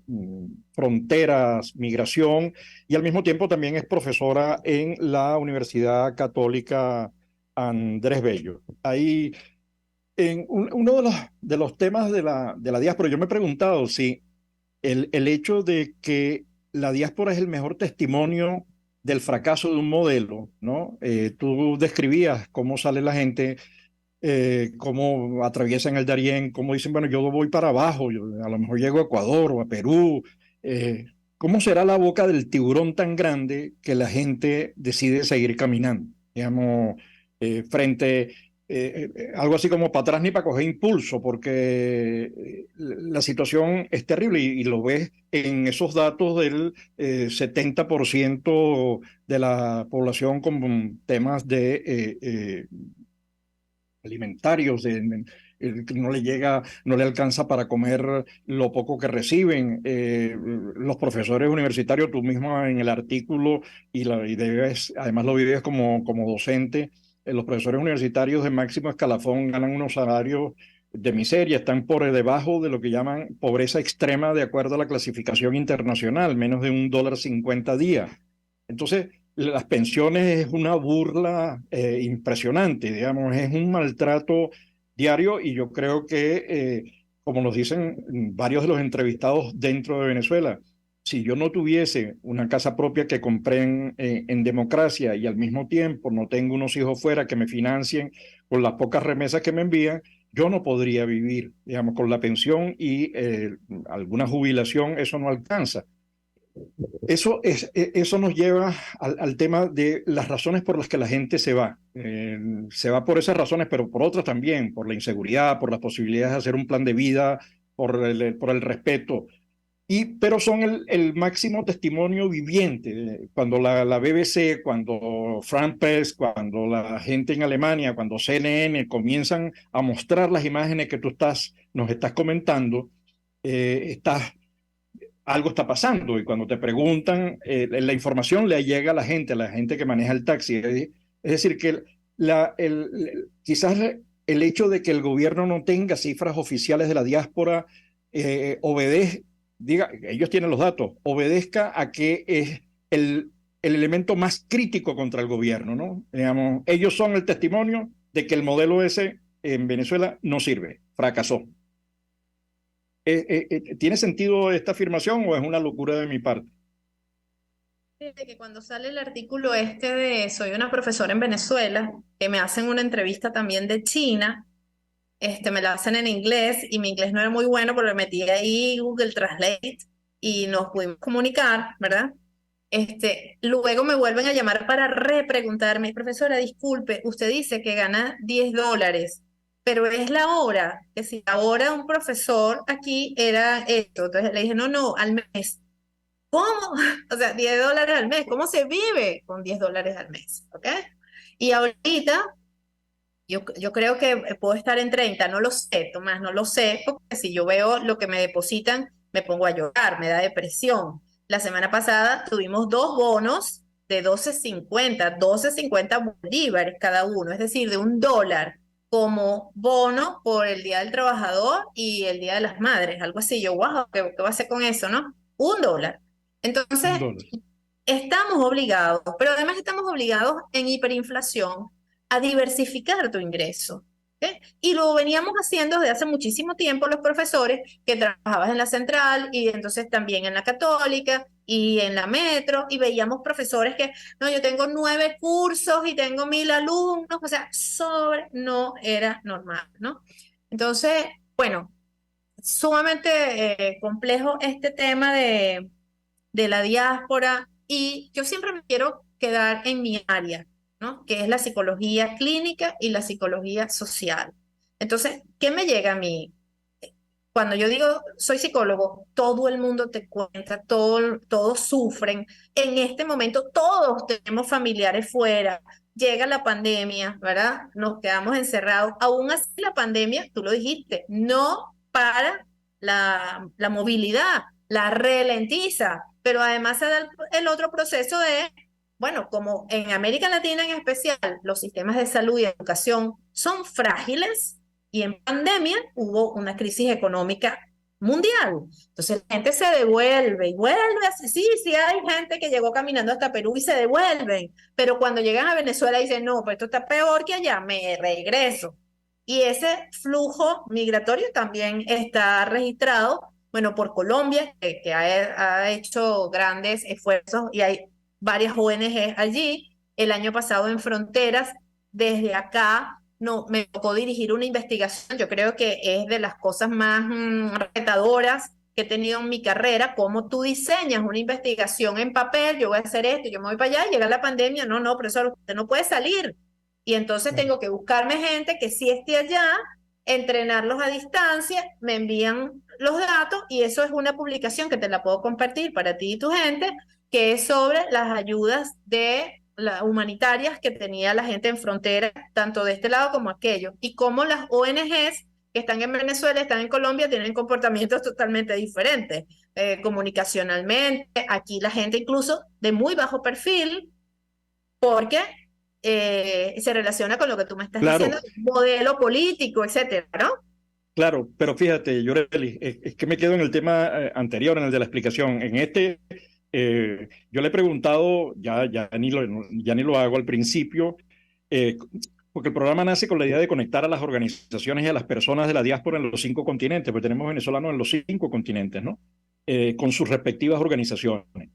fronteras, migración, y al mismo tiempo también es profesora en la Universidad Católica Andrés Bello. Ahí, uno de los temas de la diáspora, yo me he preguntado si el hecho de que la diáspora es el mejor testimonio del fracaso de un modelo, ¿no? Tú describías cómo sale la gente, cómo atraviesan el Darién, cómo dicen, bueno, yo voy para abajo, yo a lo mejor llego a Ecuador o a Perú, ¿cómo será la boca del tiburón tan grande que la gente decide seguir caminando? Digamos, frente, algo así como para atrás ni para coger impulso, porque la situación es terrible y lo ves en esos datos del 70% de la población con temas de alimentarios, que no le llega, no le alcanza para comer lo poco que reciben. Los profesores universitarios, tú mismo en el artículo, y debes, además lo vives como docente, los profesores universitarios de máximo escalafón ganan unos salarios de miseria, están por debajo de lo que llaman pobreza extrema de acuerdo a la clasificación internacional, menos de $1.50 día. Entonces, las pensiones es una burla impresionante, digamos, es un maltrato diario y yo creo que, como nos dicen varios de los entrevistados dentro de Venezuela, si yo no tuviese una casa propia que compré en democracia y al mismo tiempo no tengo unos hijos fuera que me financien con las pocas remesas que me envían, yo no podría vivir, digamos, con la pensión y alguna jubilación, eso no alcanza. Eso nos lleva al tema de las razones por las que la gente se va. Se va por esas razones, pero por otras también, por la inseguridad, por las posibilidades de hacer un plan de vida, por el respeto. Pero son el máximo testimonio viviente. Cuando la BBC, cuando France Press, cuando la gente en Alemania, cuando CNN comienzan a mostrar las imágenes que tú nos estás comentando, algo está pasando y cuando te preguntan, la información le llega a la gente que maneja el taxi. Es decir, que quizás el hecho de que el gobierno no tenga cifras oficiales de la diáspora ellos tienen los datos, obedezca a que es el elemento más crítico contra el gobierno, ¿no? Digamos, ellos son el testimonio de que el modelo ese en Venezuela no sirve, fracasó. ¿Tiene sentido esta afirmación o es una locura de mi parte? Fíjate que cuando sale el artículo de soy una profesora en Venezuela, que me hacen una entrevista también de China, me la hacen en inglés y mi inglés no era muy bueno, pero le metí ahí Google Translate y nos pudimos comunicar, ¿verdad? Luego me vuelven a llamar para repreguntarme, profesora, disculpe, usted dice que gana $10, pero es la hora, que si la hora de un profesor aquí era esto. Entonces le dije, no, al mes. ¿Cómo? O sea, $10 al mes. ¿Cómo se vive con $10 al mes? ¿Ok? Y ahorita yo creo que puedo estar en 30, no lo sé, Tomás, no lo sé, porque si yo veo lo que me depositan, me pongo a llorar, me da depresión. La semana pasada tuvimos 2 bonos de 12.50 bolívares cada uno, es decir, de $1 como bono por el Día del Trabajador y el Día de las Madres, algo así. Yo, wow, ¿qué va a hacer con eso, no? $1. Entonces, $1. estamos obligados, pero además estamos obligados en hiperinflación a diversificar tu ingreso. ¿Okay? Y lo veníamos haciendo desde hace muchísimo tiempo los profesores que trabajabas en la central y entonces también en la católica y en la metro, y veíamos profesores que, no, yo tengo 9 cursos y tengo 1.000 alumnos, o sea, no era normal, ¿no? Entonces, bueno, sumamente complejo este tema de la diáspora, y yo siempre me quiero quedar en mi área, ¿no? Que es la psicología clínica y la psicología social. Entonces, ¿qué me llega a mí? Cuando yo digo soy psicólogo, todo el mundo te cuenta, todos sufren. En este momento todos tenemos familiares fuera, llega la pandemia, ¿verdad? Nos quedamos encerrados. Aún así la pandemia, tú lo dijiste, no para la movilidad, la ralentiza, pero además se da el otro proceso de, bueno, como en América Latina en especial, los sistemas de salud y educación son frágiles, y en pandemia hubo una crisis económica mundial. Entonces la gente se devuelve y vuelve. Sí, hay gente que llegó caminando hasta Perú y se devuelven, pero cuando llegan a Venezuela dicen, no, pues esto está peor que allá, me regreso. Y ese flujo migratorio también está registrado, bueno, por Colombia, que ha hecho grandes esfuerzos y hay varias ONG allí. El año pasado en Fronteras, desde acá, no, me tocó dirigir una investigación, yo creo que es de las cosas más retadoras que he tenido en mi carrera, cómo tú diseñas una investigación en papel, yo voy a hacer esto, yo me voy para allá, llega la pandemia, no, profesor, usted no puede salir. Y entonces tengo que buscarme gente que sí esté allá, entrenarlos a distancia, me envían los datos y eso es una publicación que te la puedo compartir para ti y tu gente, que es sobre las ayudas humanitarias que tenía la gente en frontera, tanto de este lado como aquello, y cómo las ONGs que están en Venezuela, están en Colombia, tienen comportamientos totalmente diferentes, comunicacionalmente. Aquí la gente incluso de muy bajo perfil, porque se relaciona con lo que tú me estás Claro, diciendo, modelo político, etcétera, ¿no? claro, pero fíjate, Yoreli, es que me quedo en el tema anterior, en el de la explicación. En este, yo le he preguntado, ya ni lo hago al principio, eh, porque el programa nace con la idea de conectar a las organizaciones y a las personas de la diáspora en los 5 continentes, porque tenemos venezolanos en los 5 continentes, ¿no? Con sus respectivas organizaciones.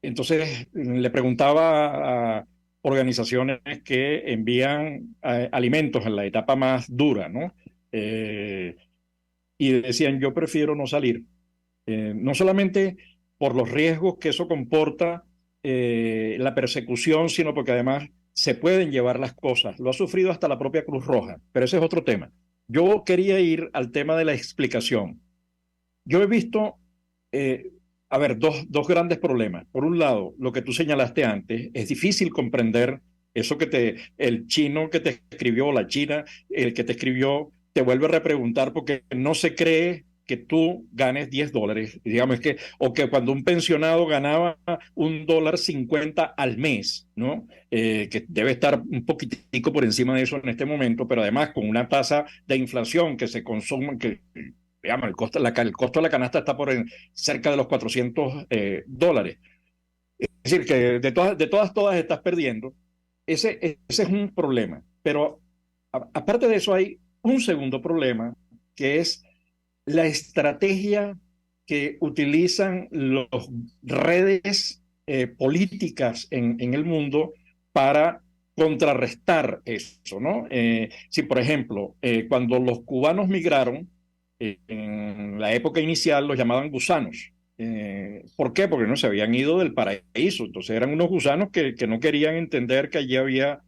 Entonces, le preguntaba a organizaciones que envían alimentos en la etapa más dura, ¿no? Eh, y decían, yo prefiero no salir, no solamente por los riesgos que eso comporta, la persecución, sino porque además se pueden llevar las cosas. Lo ha sufrido hasta la propia Cruz Roja, pero ese es otro tema. Yo quería ir al tema de la explicación. Yo he visto, eh, a ver, dos grandes problemas. Por un lado, lo que tú señalaste antes, es difícil comprender eso el chino que te escribió, la china, el que te escribió, te vuelve a repreguntar porque no se cree que tú ganes $10, digamos o que cuando un pensionado ganaba $1.50 al mes, ¿no? Que debe estar un poquitico por encima de eso en este momento, pero además con una tasa de inflación que se consume, que digamos, el costo de la canasta está cerca de los $400. Es decir, que de todas estás perdiendo. Ese es un problema. Pero aparte de eso hay un segundo problema, que es la estrategia que utilizan las redes políticas en el mundo para contrarrestar eso, ¿no? Si, por ejemplo, cuando los cubanos migraron, en la época inicial los llamaban gusanos. ¿Por qué? Porque no se habían ido del paraíso. Entonces eran unos gusanos que no querían entender que allí había...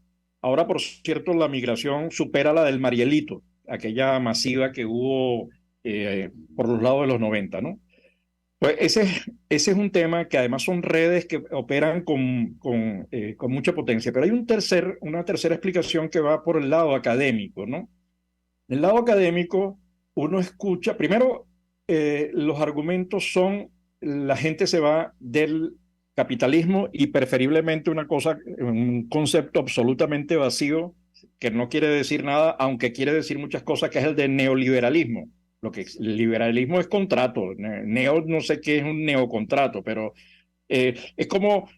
Ahora, por cierto, la migración supera la del Marielito, aquella masiva que hubo por los lados de los 90, ¿no? Pues ese es un tema que además son redes que operan con mucha potencia. Pero hay una tercera explicación que va por el lado académico, ¿no? En el lado académico, uno escucha, primero, los argumentos son, la gente se va del capitalismo y preferiblemente un concepto absolutamente vacío que no quiere decir nada, aunque quiere decir muchas cosas, que es el de neoliberalismo. El liberalismo es contrato, no sé qué es un neocontrato, pero es como,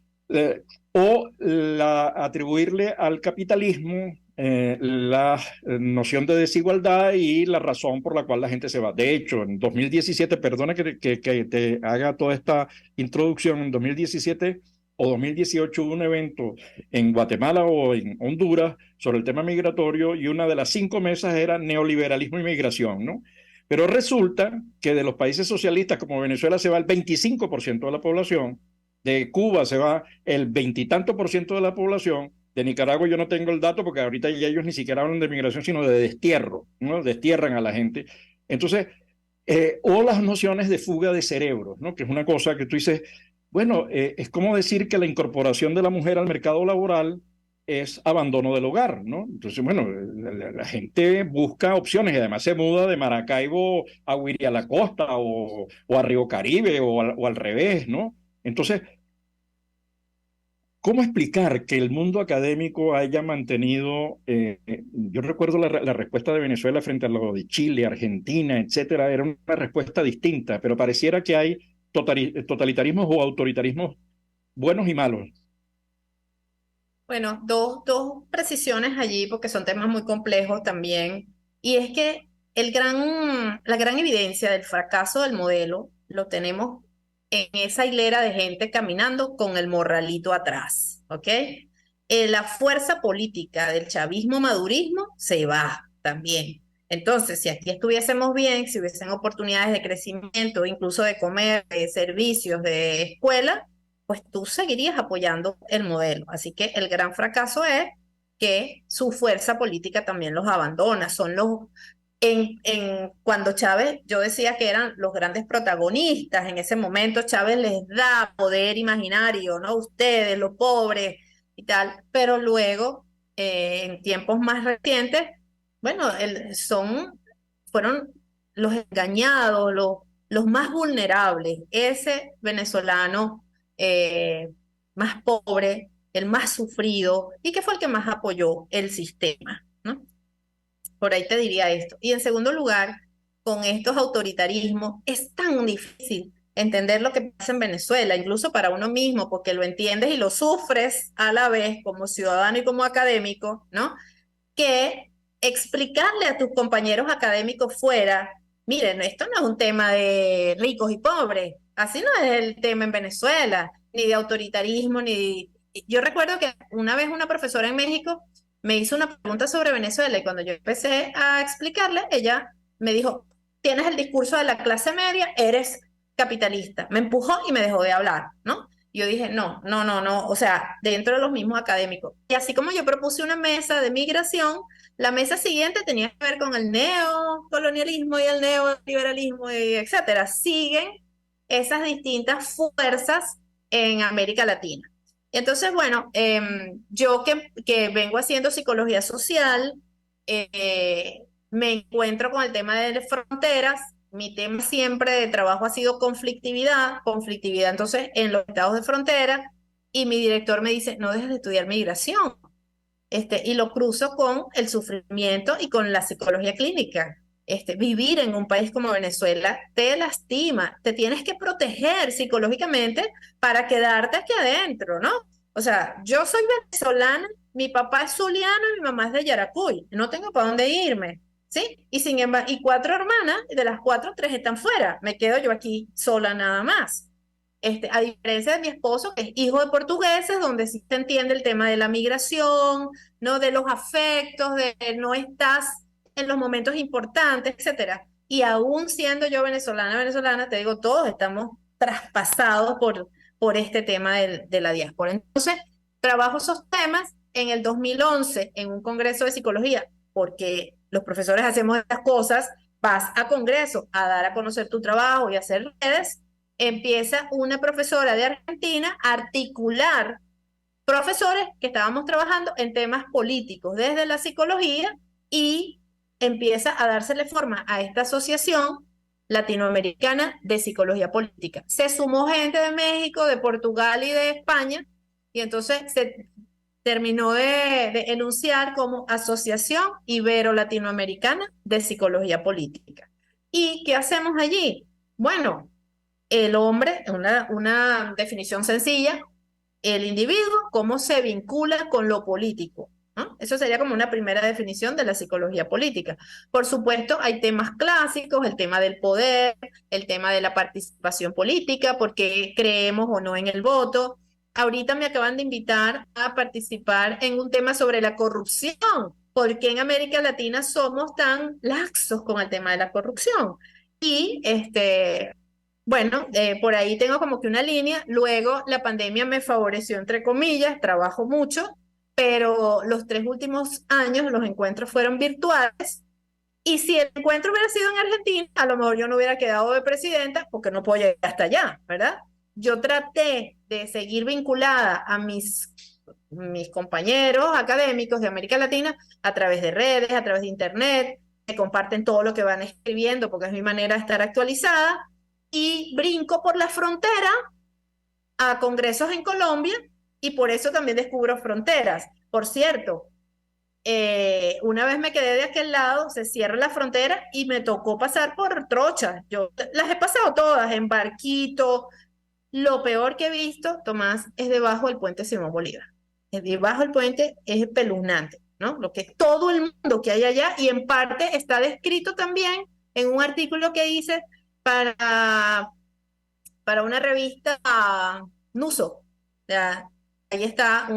atribuirle al capitalismo la noción de desigualdad y la razón por la cual la gente se va. De hecho, en 2017, perdona que te haga toda esta introducción, en 2017 o 2018 hubo un evento en Guatemala o en Honduras sobre el tema migratorio y una de las 5 mesas era neoliberalismo y migración, ¿no? Pero resulta que de los países socialistas como Venezuela se va el 25% de la población, de Cuba se va el 20 y tanto por ciento de la población, de Nicaragua yo no tengo el dato porque ahorita ya ellos ni siquiera hablan de migración, sino de destierro, ¿no? Destierran a la gente. Entonces, o las nociones de fuga de cerebros, ¿no? Que es una cosa que tú dices, bueno, es como decir que la incorporación de la mujer al mercado laboral es abandono del hogar, ¿no? Entonces, bueno, la gente busca opciones y además se muda de Maracaibo a Huirialacosta o a Río Caribe o al revés, ¿no? Entonces, ¿cómo explicar que el mundo académico haya mantenido, yo recuerdo la respuesta de Venezuela frente a lo de Chile, Argentina, etcétera, era una respuesta distinta, pero pareciera que hay totalitarismos o autoritarismos buenos y malos. Bueno, dos precisiones allí porque son temas muy complejos también. Y es que la gran evidencia del fracaso del modelo lo tenemos en esa hilera de gente caminando con el morralito atrás, ¿ok? La fuerza política del chavismo-madurismo se va también. Entonces, si aquí estuviésemos bien, si hubiesen oportunidades de crecimiento, incluso de comer, de servicios, de escuela, pues tú seguirías apoyando el modelo. Así que el gran fracaso es que su fuerza política también los abandona. Son los, cuando Chávez, yo decía que eran los grandes protagonistas, en ese momento Chávez les da poder imaginario, ¿no? Ustedes, los pobres y tal, pero luego, en tiempos más recientes, bueno, fueron los engañados, los más vulnerables, ese venezolano más pobre, el más sufrido y que fue el que más apoyó el sistema, ¿no? Por ahí te diría esto. Y en segundo lugar, con estos autoritarismos es tan difícil entender lo que pasa en Venezuela, incluso para uno mismo, porque lo entiendes y lo sufres a la vez como ciudadano y como académico, ¿no? Que explicarle a tus compañeros académicos fuera, miren, esto no es un tema de ricos y pobres, así no es el tema en Venezuela, ni de autoritarismo, ni... Yo recuerdo que una vez una profesora en México me hizo una pregunta sobre Venezuela y cuando yo empecé a explicarle, ella me dijo, tienes el discurso de la clase media, eres capitalista. Me empujó y me dejó de hablar, ¿no? Yo dije, no, o sea, dentro de los mismos académicos. Y así como yo propuse una mesa de migración, la mesa siguiente tenía que ver con el neocolonialismo y el neoliberalismo, y etcétera. Siguen esas distintas fuerzas en América Latina. Y entonces, bueno, yo que vengo haciendo psicología social, me encuentro con el tema de fronteras. Mi tema siempre de trabajo ha sido conflictividad, entonces en los estados de frontera, y mi director me dice, no dejes de estudiar migración, y lo cruzo con el sufrimiento y con la psicología clínica. Vivir en un país como Venezuela te lastima, te tienes que proteger psicológicamente para quedarte aquí adentro, ¿no? O sea, yo soy venezolana, mi papá es zuliano y mi mamá es de Yaracuy, no tengo para dónde irme. ¿Sí? Y sin embargo, y 4 hermanas, de las 4, 3 están fuera. Me quedo yo aquí sola nada más. A diferencia de mi esposo, que es hijo de portugueses, donde sí se entiende el tema de la migración, ¿no? De los afectos, de no estás en los momentos importantes, etcétera. Y aún siendo yo venezolana, te digo, todos estamos traspasados por este tema de la diáspora. Entonces, trabajo esos temas en el 2011 en un congreso de psicología, porque los profesores hacemos estas cosas, vas a congreso a dar a conocer tu trabajo y a hacer redes, empieza una profesora de Argentina a articular profesores que estábamos trabajando en temas políticos desde la psicología y empieza a dársele forma a esta asociación latinoamericana de psicología política. Se sumó gente de México, de Portugal y de España y entonces se terminó de enunciar como Asociación Ibero-Latinoamericana de Psicología Política. ¿Y qué hacemos allí? Bueno, el hombre, una definición sencilla, el individuo, cómo se vincula con lo político, ¿no? Eso sería como una primera definición de la psicología política. Por supuesto, hay temas clásicos, el tema del poder, el tema de la participación política, porque creemos o no en el voto. Ahorita me acaban de invitar a participar en un tema sobre la corrupción. ¿Por qué en América Latina somos tan laxos con el tema de la corrupción? Y bueno, por ahí tengo como que una línea. Luego la pandemia me favoreció, entre comillas, trabajo mucho, pero los 3 últimos años los encuentros fueron virtuales. Y si el encuentro hubiera sido en Argentina, a lo mejor yo no hubiera quedado de presidenta porque no puedo llegar hasta allá, ¿verdad? Yo traté de seguir vinculada a mis compañeros académicos de América Latina a través de redes, a través de internet, me comparten todo lo que van escribiendo porque es mi manera de estar actualizada y brinco por la frontera a congresos en Colombia y por eso también descubro fronteras. Por cierto, una vez me quedé de aquel lado, se cierra la frontera y me tocó pasar por trochas. Yo las he pasado todas en barquito. Lo peor que he visto, Tomás, es debajo del puente Simón Bolívar. Debajo del puente es espeluznante, ¿no? Lo que todo el mundo que hay allá, y en parte está descrito también en un artículo que hice para una revista Nuso. Ahí está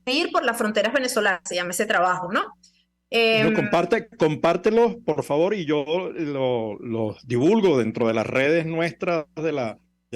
ir por las fronteras venezolanas, se llama ese trabajo, ¿no? Compártelos, por favor, y yo los divulgo dentro de las redes nuestras de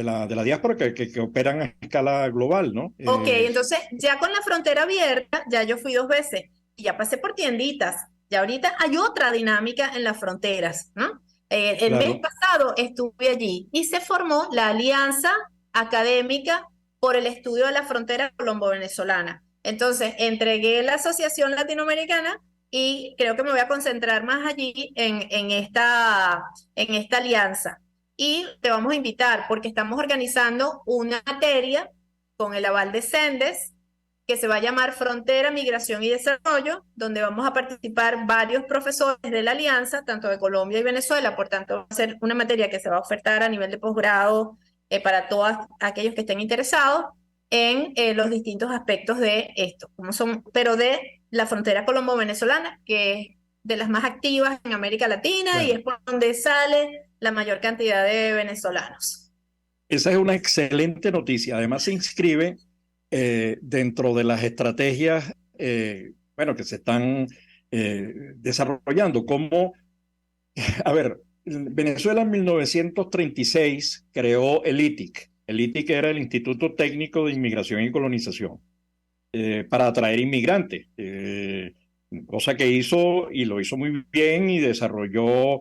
la diáspora que operan a escala global, ¿no? Ok, entonces ya con la frontera abierta, ya yo fui 2 veces y ya pasé por tienditas. Ya ahorita hay otra dinámica en las fronteras, ¿no? El mes pasado estuve allí y se formó la Alianza Académica por el Estudio de la Frontera Colombo-Venezolana. Entonces, entregué la Asociación Latinoamericana y creo que me voy a concentrar más allí en esta alianza. Y te vamos a invitar porque estamos organizando una materia con el aval de CENDES que se va a llamar Frontera, Migración y Desarrollo, donde vamos a participar varios profesores de la alianza, tanto de Colombia y Venezuela. Por tanto, va a ser una materia que se va a ofertar a nivel de posgrado para todos aquellos que estén interesados en los distintos aspectos de esto, pero de la frontera colombo-venezolana, que es de las más activas en América Latina y es por donde sale la mayor cantidad de venezolanos. Esa es una excelente noticia. Además, se inscribe dentro de las estrategias bueno, que se están desarrollando. Como, a ver, Venezuela en 1936 creó el ITIC. El ITIC era el Instituto Técnico de Inmigración y Colonización para atraer inmigrantes. Cosa que hizo y lo hizo muy bien y desarrolló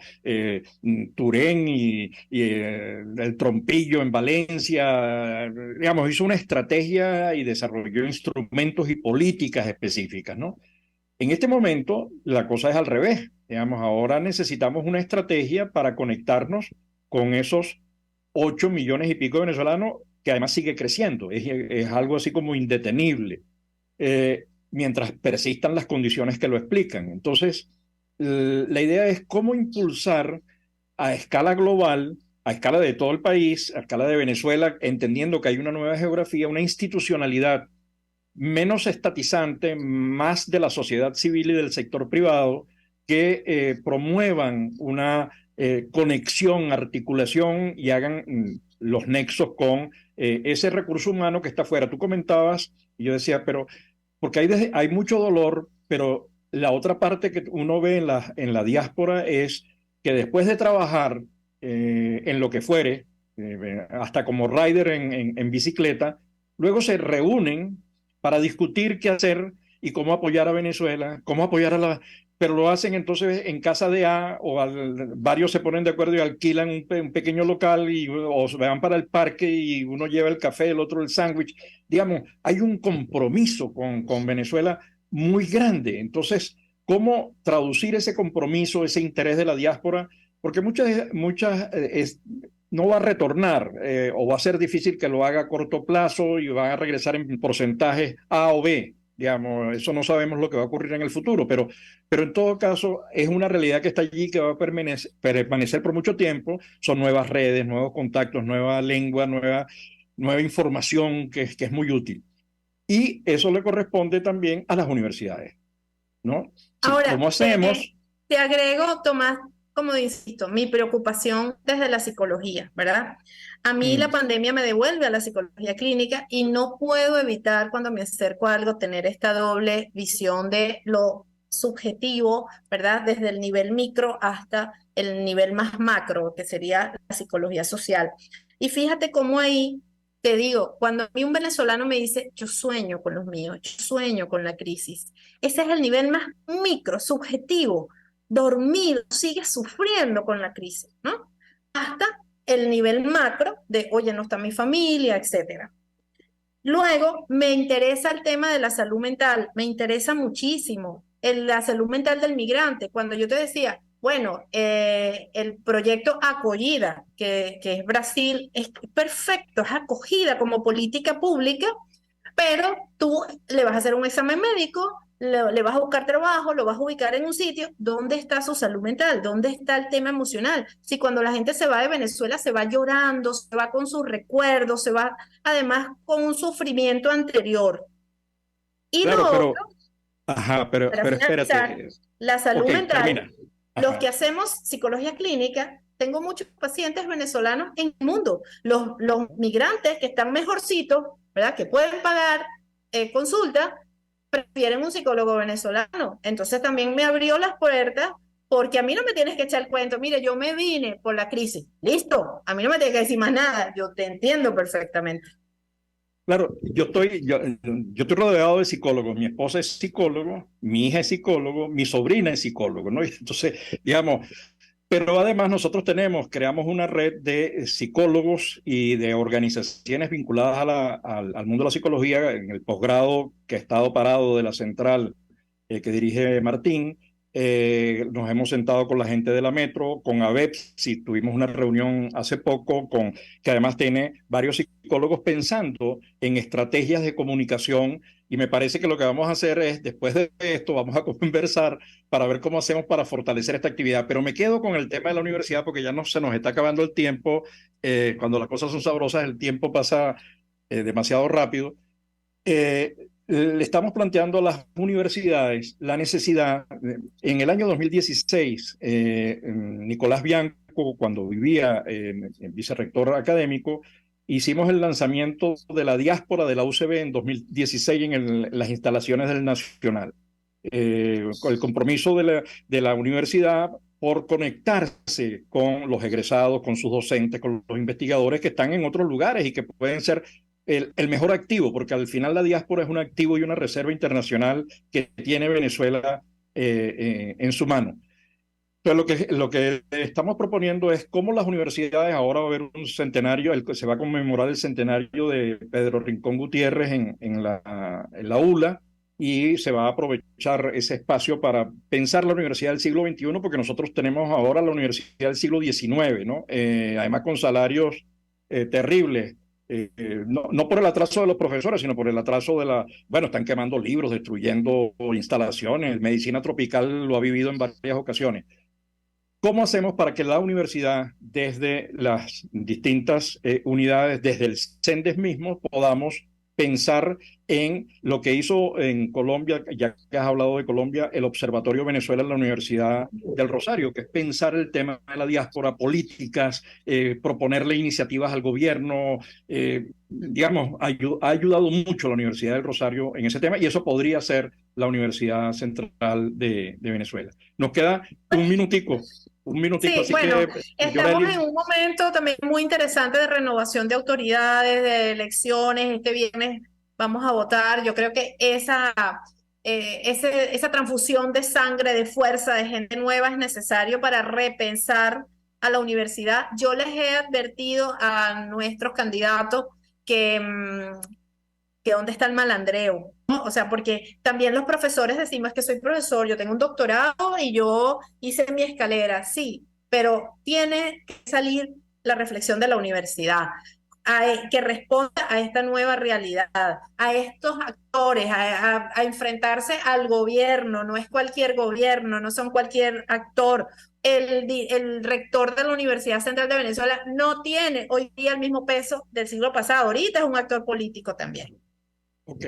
Turén y el Trompillo en Valencia, digamos, hizo una estrategia y desarrolló instrumentos y políticas específicas, ¿no? En este momento la cosa es al revés, digamos, ahora necesitamos una estrategia para conectarnos con esos 8 millones y pico de venezolanos que además sigue creciendo, es algo así como indetenible. Mientras persistan las condiciones que lo explican. Entonces, la idea es cómo impulsar a escala global, a escala de todo el país, a escala de Venezuela, entendiendo que hay una nueva geografía, una institucionalidad menos estatizante, más de la sociedad civil y del sector privado, que promuevan una conexión, articulación y hagan los nexos con ese recurso humano que está afuera. Tú comentabas, y yo decía, pero porque hay mucho dolor, pero la otra parte que uno ve en la diáspora es que después de trabajar en lo que fuere, hasta como rider en bicicleta, luego se reúnen para discutir qué hacer y cómo apoyar a Venezuela, cómo apoyar a la... Pero lo hacen entonces en casa de A varios se ponen de acuerdo y alquilan un pequeño local o se van para el parque y uno lleva el café, el otro el sándwich. Digamos, hay un compromiso con Venezuela muy grande. Entonces, ¿cómo traducir ese compromiso, ese interés de la diáspora? Porque muchas no va a retornar o va a ser difícil que lo haga a corto plazo y van a regresar en porcentajes A o B. Digamos, eso no sabemos lo que va a ocurrir en el futuro, pero en todo caso es una realidad que está allí, que va a permanecer por mucho tiempo. Son nuevas redes, nuevos contactos, nueva lengua, nueva información que es muy útil. Y eso le corresponde también a las universidades, ¿no? Ahora, ¿cómo hacemos? Te agrego, Tomás, como insisto, mi preocupación desde la psicología, ¿verdad? A mí la pandemia me devuelve a la psicología clínica y no puedo evitar cuando me acerco a algo tener esta doble visión de lo subjetivo, ¿verdad? Desde el nivel micro hasta el nivel más macro, que sería la psicología social. Y fíjate cómo ahí, te digo, cuando a mí un venezolano me dice, yo sueño con los míos, yo sueño con la crisis, ese es el nivel más micro, subjetivo, dormido, sigue sufriendo con la crisis, ¿no? Hasta el nivel macro de, oye, no está mi familia, etc. Luego, me interesa el tema de la salud mental, me interesa muchísimo la salud mental del migrante. Cuando yo te decía, bueno, el proyecto Acogida, que es Brasil, es perfecto, es acogida como política pública, pero tú le vas a hacer un examen médico, le vas a buscar trabajo, lo vas a ubicar en un sitio. ¿Dónde está su salud mental? ¿Dónde está el tema emocional? Si cuando la gente se va de Venezuela se va llorando, se va con sus recuerdos, se va además con un sufrimiento anterior. Y claro, pero espérate. La salud mental, termina. Los que hacemos psicología clínica, tengo muchos pacientes venezolanos en el mundo, los migrantes que están mejorcitos, ¿verdad? Que pueden pagar consulta, prefieren un psicólogo venezolano. Entonces también me abrió las puertas, porque a mí no me tienes que echar el cuento. Mire, yo me vine por la crisis. Listo, a mí no me tienes que decir más nada. Yo te entiendo perfectamente. Claro, yo estoy rodeado de psicólogos. Mi esposa es psicólogo, mi hija es psicólogo, mi sobrina es psicólogo, ¿no? Entonces, digamos, pero además nosotros creamos una red de psicólogos y de organizaciones vinculadas al mundo de la psicología en el posgrado que ha estado parado de la central que dirige Martín. Nos hemos sentado con la gente de la Metro, con ABEPSI, tuvimos una reunión hace poco, que además tiene varios psicólogos pensando en estrategias de comunicación, y me parece que lo que vamos a hacer es, después de esto, vamos a conversar para ver cómo hacemos para fortalecer esta actividad. Pero me quedo con el tema de la universidad porque ya se nos está acabando el tiempo. Cuando las cosas son sabrosas, el tiempo pasa demasiado rápido. Le estamos planteando a las universidades la necesidad. En el año 2016, Nicolás Bianco, cuando vivía vicerrector académico, hicimos el lanzamiento de la diáspora de la UCB en 2016 en las instalaciones del Nacional. Con el compromiso de la universidad por conectarse con los egresados, con sus docentes, con los investigadores que están en otros lugares y que pueden ser el mejor activo, porque al final la diáspora es un activo y una reserva internacional que tiene Venezuela en su mano. Entonces, lo que estamos proponiendo es cómo las universidades, ahora va a haber un centenario, se va a conmemorar el centenario de Pedro Rincón Gutiérrez en la ULA, y se va a aprovechar ese espacio para pensar la universidad del siglo XXI, porque nosotros tenemos ahora la universidad del siglo XIX, ¿no? Además con salarios terribles. No por el atraso de los profesores, sino por el atraso bueno, están quemando libros, destruyendo instalaciones. Medicina tropical lo ha vivido en varias ocasiones. ¿Cómo hacemos para que la universidad, desde las distintas unidades, desde el CENDES mismo, podamos pensar en lo que hizo en Colombia, ya que has hablado de Colombia, el Observatorio Venezuela en la Universidad del Rosario, que es pensar el tema de la diáspora, políticas, proponerle iniciativas al gobierno, digamos, ha ayudado mucho a la Universidad del Rosario en ese tema, y eso podría ser la Universidad Central de Venezuela. Nos queda un minutico. Sí, así bueno, que estamos en un momento también muy interesante de renovación de autoridades, de elecciones. Este viernes vamos a votar. Yo creo que esa transfusión de sangre, de fuerza, de gente nueva es necesario para repensar a la universidad. Yo les he advertido a nuestros candidatos que dónde está el malandreo, ¿no? O sea, porque también los profesores decimos que soy profesor, yo tengo un doctorado y yo hice mi escalera, sí, pero tiene que salir la reflexión de la universidad, que responda a esta nueva realidad, a estos actores, a enfrentarse al gobierno. No es cualquier gobierno, no son cualquier actor. El rector de la Universidad Central de Venezuela no tiene hoy día el mismo peso del siglo pasado, ahorita es un actor político también. Ok.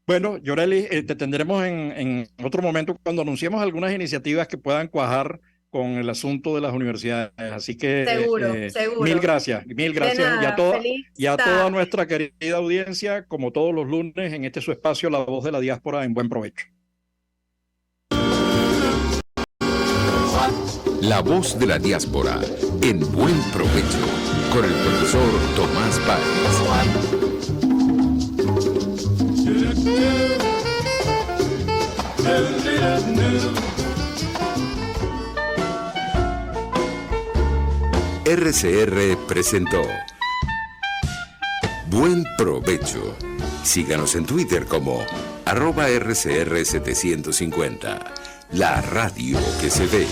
Bueno, Yoreli, te tendremos en otro momento cuando anunciemos algunas iniciativas que puedan cuajar con el asunto de las universidades. Así que seguro. Mil gracias. De Nada, y a toda nuestra querida audiencia, como todos los lunes, en su espacio, La Voz de la Diáspora, en buen provecho. La Voz de la Diáspora, en buen provecho, con el profesor Tomás Páez. RCR presentó Buen Provecho. Síganos en Twitter como @RCR750, la radio que se ve.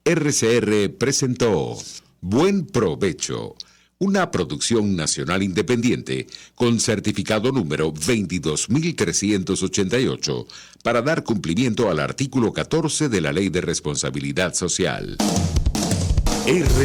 RCR presentó Buen Provecho, una producción nacional independiente con certificado número 22.388 para dar cumplimiento al artículo 14 de la Ley de Responsabilidad Social.